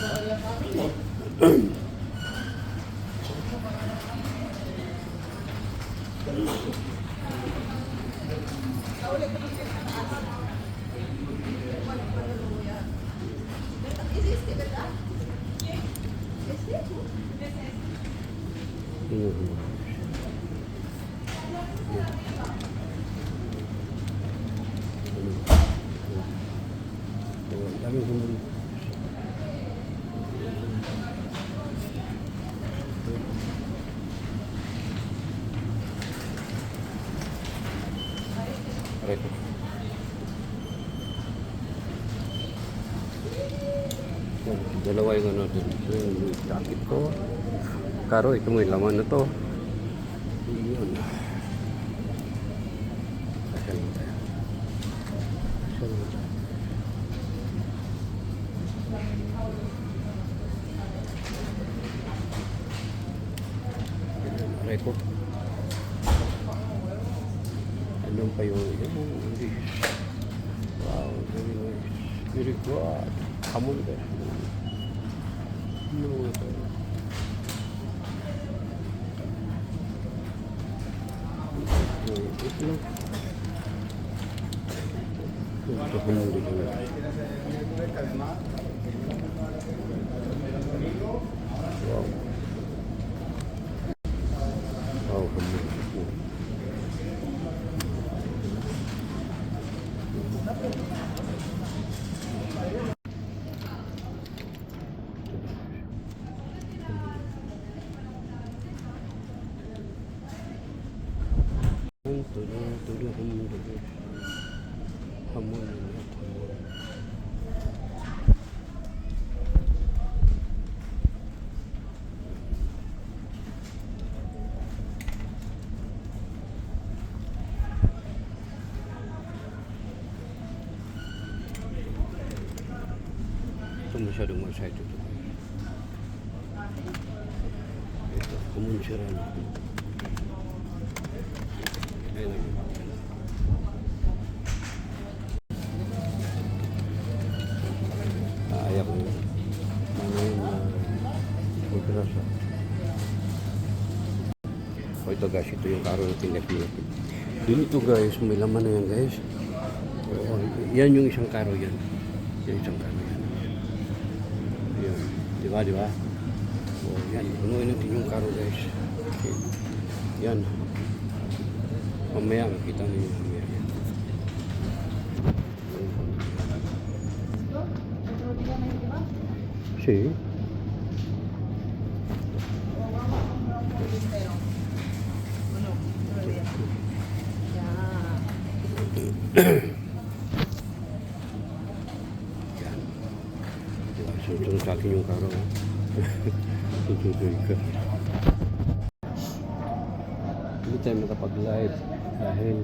Daming humul. ito. Yan, dalawa yung ano dun. Ito yung jacket ko. Karo, ito mo yung laman na to. Yun. Kasya lang tayo. Kasya lang tayo. Aray ko. Anong pa yung English? Wow, very nice. Very good. Hamon ka. Ano nga ito? Ito lang. Ito hamon dito. Wow. Wow, hamon. Hamon. Ito masyadong masaya ito. Ito, kumunsiran. Ayun na. Ayaw ko yun. Ano yun na pagkirasa. O ito guys, ito yung karo ng tinapilip. Dun ito guys, may laman na yan guys. O, yan yung isang karo yan. Yung isang karo yan. Yan. Diba, diba? O, yan. Punuin natin yung karo guys. Okay. Yan. Mamaya, makita niyo yung mamaya. Sí. Yan. Diba, sunod sa akin yung karo. Tutuloy ka. Hindi tayo makapag-live dahil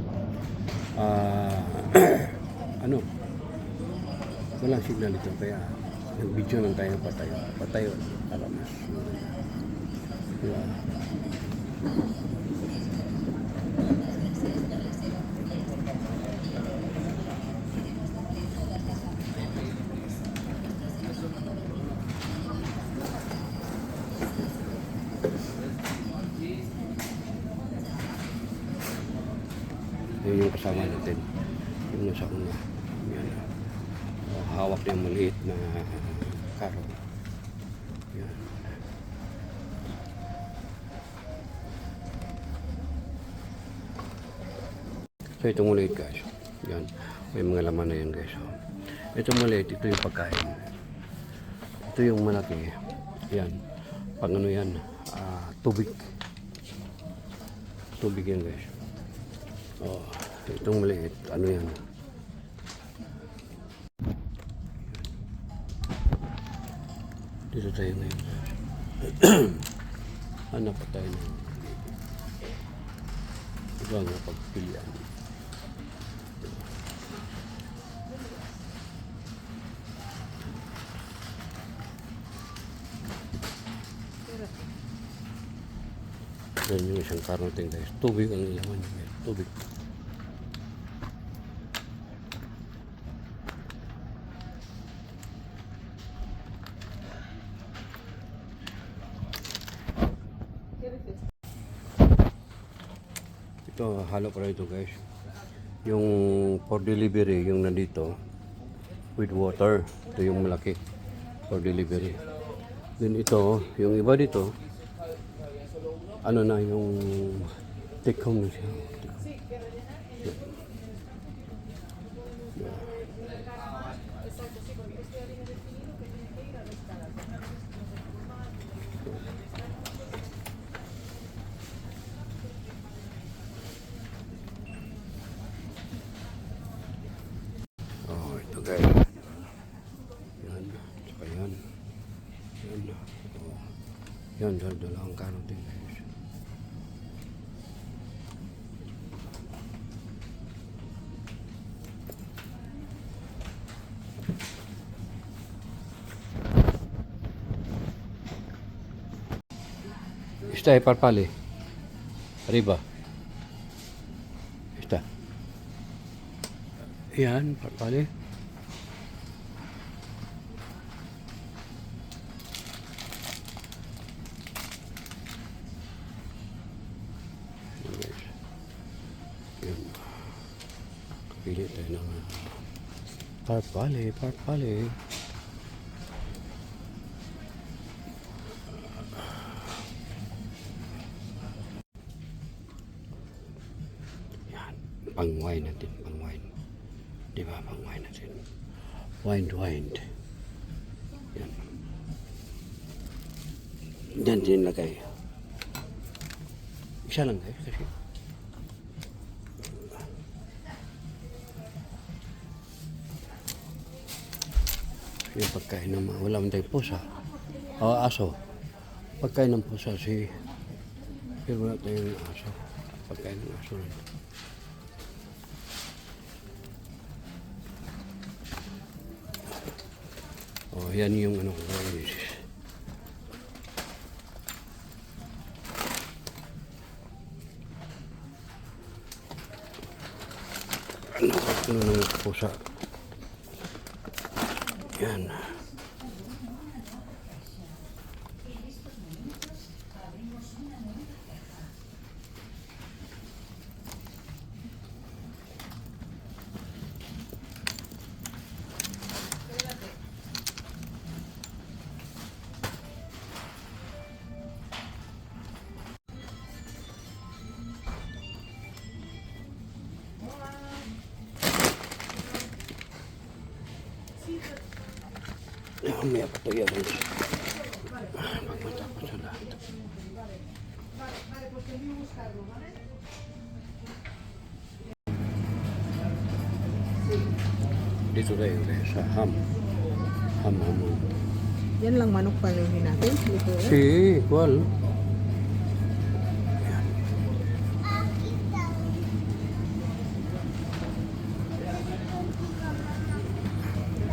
ano, walang signal ito kaya nag-video lang tayo patayo para mas diba? Yun yung kasama natin yung nasa una yan. Hawak na yung maliit na karo yan. So itong maliit guys yan, may mga laman na yan guys. So, itong maliit, ito yung pagkain, ito yung malaki yan, pang ano yan, tubig yan guys. Oh, itong maliit, ano yan? Dito tayo ngayon. Hanap pa tayo ng ibang pagpilian. Yan yung isang karo natin guys. Tubig ang ilaman niya guys. Tubig. Ito, halo pa rin ito guys. Yung for delivery, yung nandito with water. Ito yung malaki for delivery. Then ito, yung iba dito, ano na yung take home na siya. Oh. Yan, dala ang karating guys. Está de parpale. Arriba. Está. Yan, parpale. Yan. Kapili tayo ng parpale, parpale. Pang-wine natin, pang-wine. Di ba, pang-wine natin. Wine. Yan. Diyan din lagay. Isa lang guys, kasi. Yung pagkain ng wala man tayong pusa. O, aso. Pagkain ng pusa, pero wala tayong aso. Pagkain ng aso rin. Oh, yan yung ano ko guys. Ano ng pusa. Yan. May apa to yan. Pagmatapos sa lahat. Dito tayo sa ham. Ham. Yan lang manok paluhin natin. Dito. Si, kual.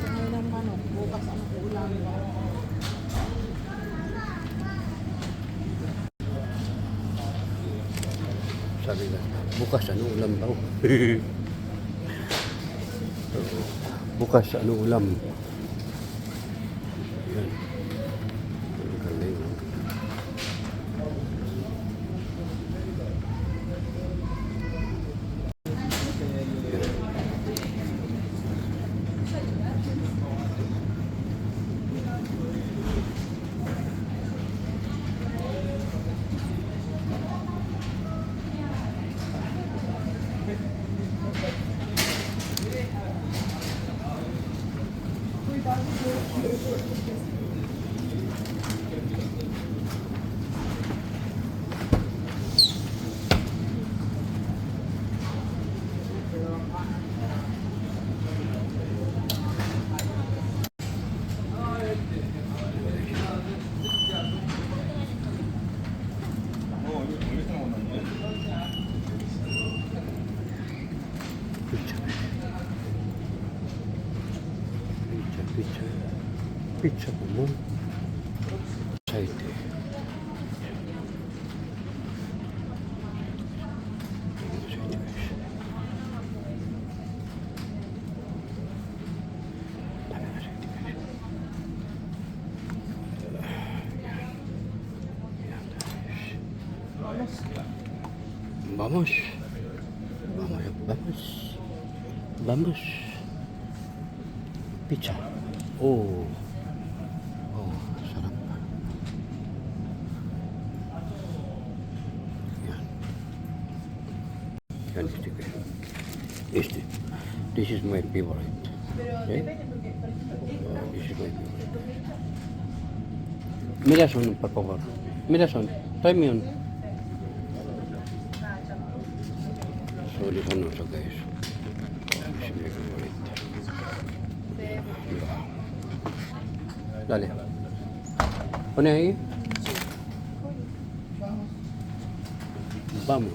Yan lang manok. Bukas ang ulam. Sabi na, bukas ano ulam daw. Bukas ano ulam. Yan. Ang galing. Pizza naman. Excited. Vamos. Vamos. Pizza. Oh, sarap. Yan. Yan, this is my favorite. Okay? This is my favorite. Mira son, por favor. Mira son. Try me on. So, this one also, guys. This is my favorite. Dale. Ano ahí? Vamos.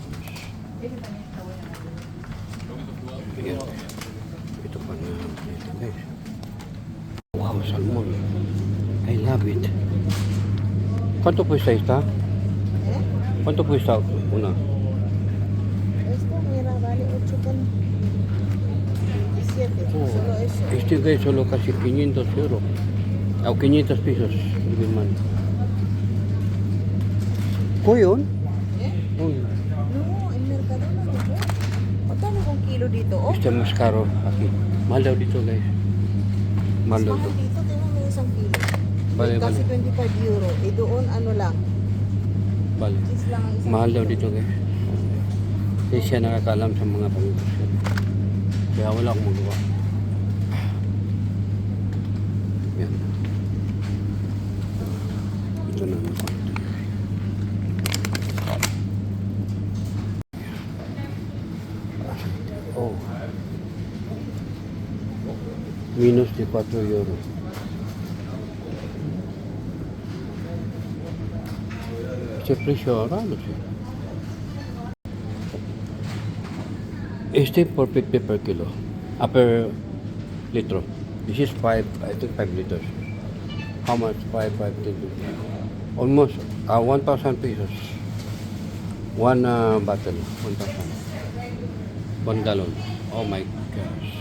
Ayan. Ito pa na. Ito guys. Wow, salmon. I love it. ¿Cuánto cuesta esta? ¿Eh? ¿Cuánto cuesta una? Esto, mira, vale 8,27. Oh, Solo eso. este guys solo casi 500 euros. O 500 pesos. Mi hermano. ¿Ko yun? Eh? Uy. No, en Mercadona dito. Magkano kung kilo dito? Oh, Este mas caro aquí. Mahal daw dito guys. Mahal daw mahal to. dito. Tingnan mo yung isang kilo. Bale, Kasi bale. 25 euro. Eh doon, ano lang. Bale. Is lang ang isang Mahal daw kilo. dito guys. Kasi siya nakakalam sa mga pangkasyon. Kaya wala akong magawa. Yan. Ito na naman. Oh. Minus de 4 euro. Este precio raro, sí. Este por 50 per kilo. Per litro. This is 5, I think 5 liters. How much? 5, 5, 10, 15. Almost 1,000 pesos. One bottle, 1,000. 1 gallon. Oh my gosh.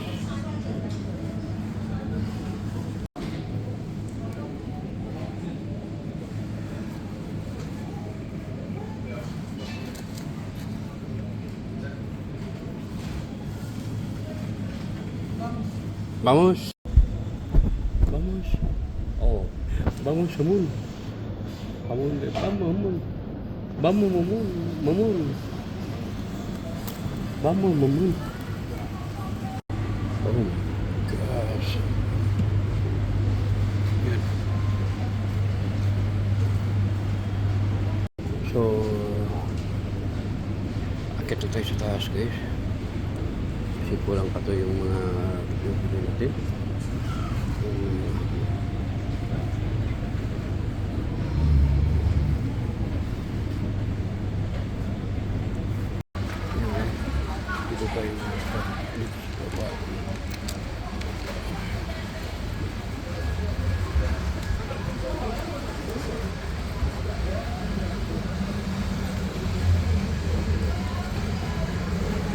Vamos. Vamos. Oh. Vamos, Samun. Vamos, vamos. Vamos, Mamun. Mamun. Vamos, Mamun. Oh my gosh. Yan. So, akit na tayo sa taas guys. Kasi kulang pa to yung mga yung natin. Dito tayo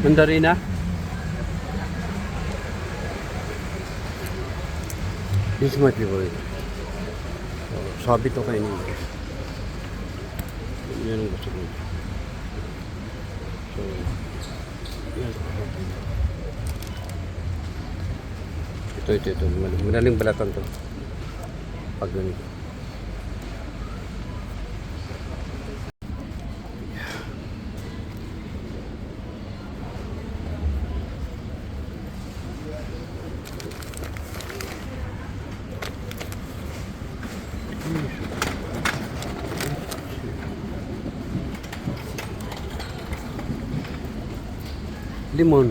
Mandarina? This is my favorite. Sabi to kainin guys. Yan ang gusto ko. So, yan. Ito. Madaling balatan to. Pag ganito. Limon.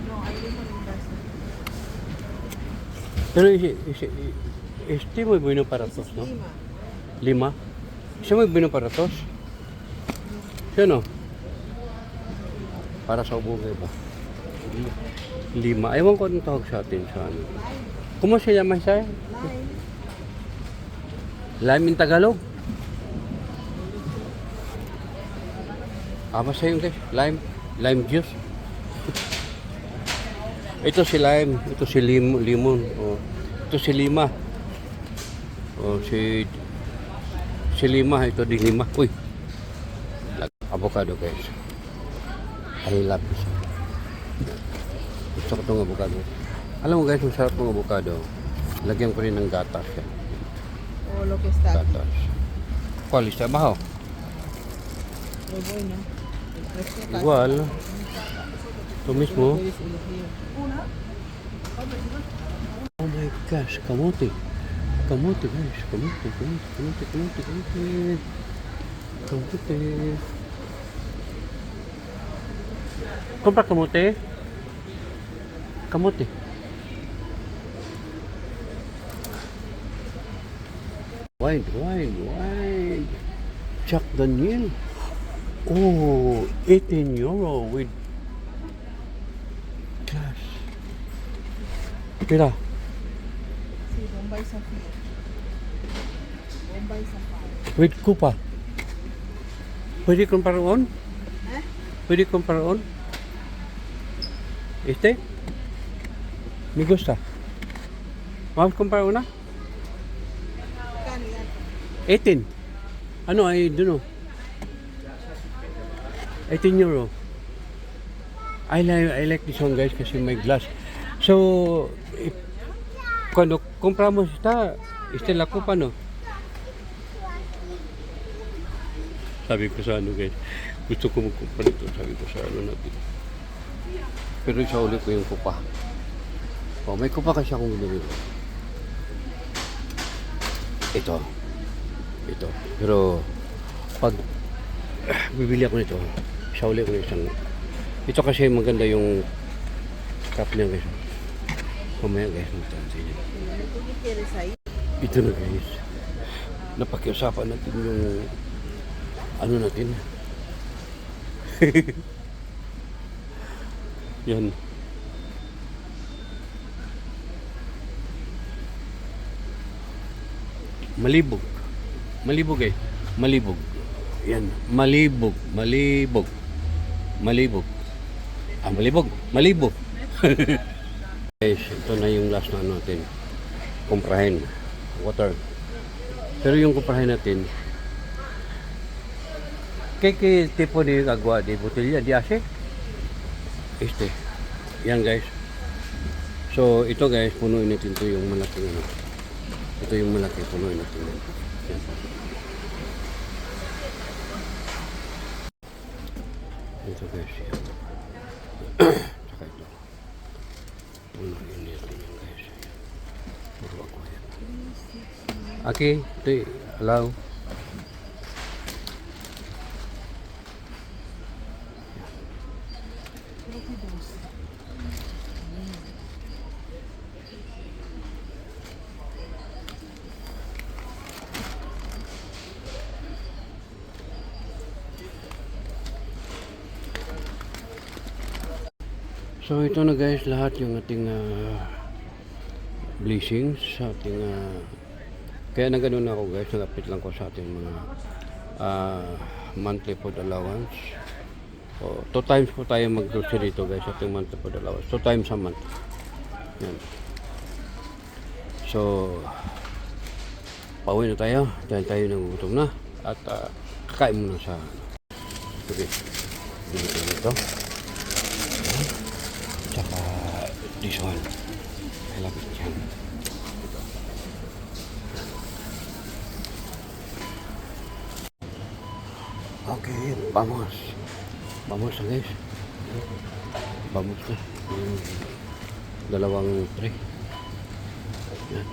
No, ay limon yung basta. Pero este muy bueno para tos, ¿no? Lima. Lima. Ese muy bueno para tos. ¿Sí o no? Para sa ubo ba? Lima. Ewan ko anong tawag sa atin sa ano. ¿Cómo se llama esa? Lime. Lime in Tagalog? Basta yun guys. Lime juice. Ito si lime. Ito si limon. Oh. Ito si lima. Oh, si lima. Ito di lima. Uy. Avocado guys. I love this. Gusto ko itong avocado. Alam mo guys, masarap ng avocado. Lagyan ko rin ng gatas. O lo que está. Gatas. ¿Cuál está abajo? Muy bueno. El fresco está. Igual. Ito mismo. Puedes elegir. Oh my gosh, kamote. Kamote guys, kamote. Kamote. Compra kamote. Kamote. Wine. Jack Daniel. Oh, 18 euro with glass. Pira. Si Bombay Sapphire. Bombay Sapphire. With kupa. Pwede kong paraon? Eh? Pwede kong paraon? Este? Me gusta. Vamos comprar una? Kano yan? 18. Ano, I don't know. 18 euro. I like this one guys kasi may glass. So, cuando compramos esta la copa no? Sabi ko sa ano guys, gusto ko magkumpara ito. Sabi ko sa ano natin. Pero isa ulit ko yung kupa. Oh, may kupa kasi akong binili. Ito. Pero pag bibili ako nito, isa ulit ko isang. Ito kasi maganda yung cup niya guys. Mamaya guys, magtansi niya. Ito na guys. Napakiusapan natin yung ano natin. Yan. Malibog eh. Malibog. Yan. Malibog. Guys, ito na yung last na ano natin. Komprahin. Water. Pero yung komprahin natin, ¿qué tipo de agua de botella de hace? Yan guys. So ito guys, punuin natin ito yung malaking ano. Ito yung malaki, punuin natin yan. Yan. Ito guys. Yan. Saka ito. Punuin natin yan guys. Puro ako yan. Okay, ito allow. So ito na guys, lahat yung ating blessings sa ating kaya na ganun ako guys, nagapit lang ko sa ating mga monthly food allowance. So, 2 times po tayo mag-grocery dito guys, ating monthly food allowance. 2 times a month. Yan. So pauwi na tayo, dahil tayo nagugutom na at kakain muna sa okay. Dito. Tsaka this one. I love it yan. Okay, vamos. Vamos na guys. Vamos na. Yung dalawang tray. Yan.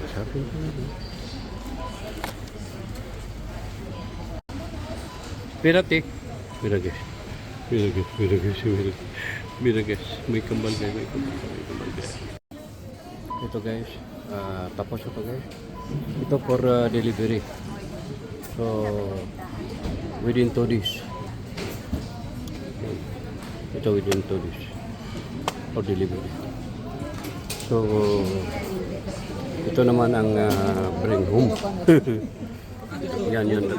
Sarapin ko na. Pirate. Mira guys. Mira guys. May kambal guys. Ito guys. Tapos ito guys. Ito for delivery. So within 2 days. Ito within 2 days. For delivery. So ito naman ang bring home. Yan yun.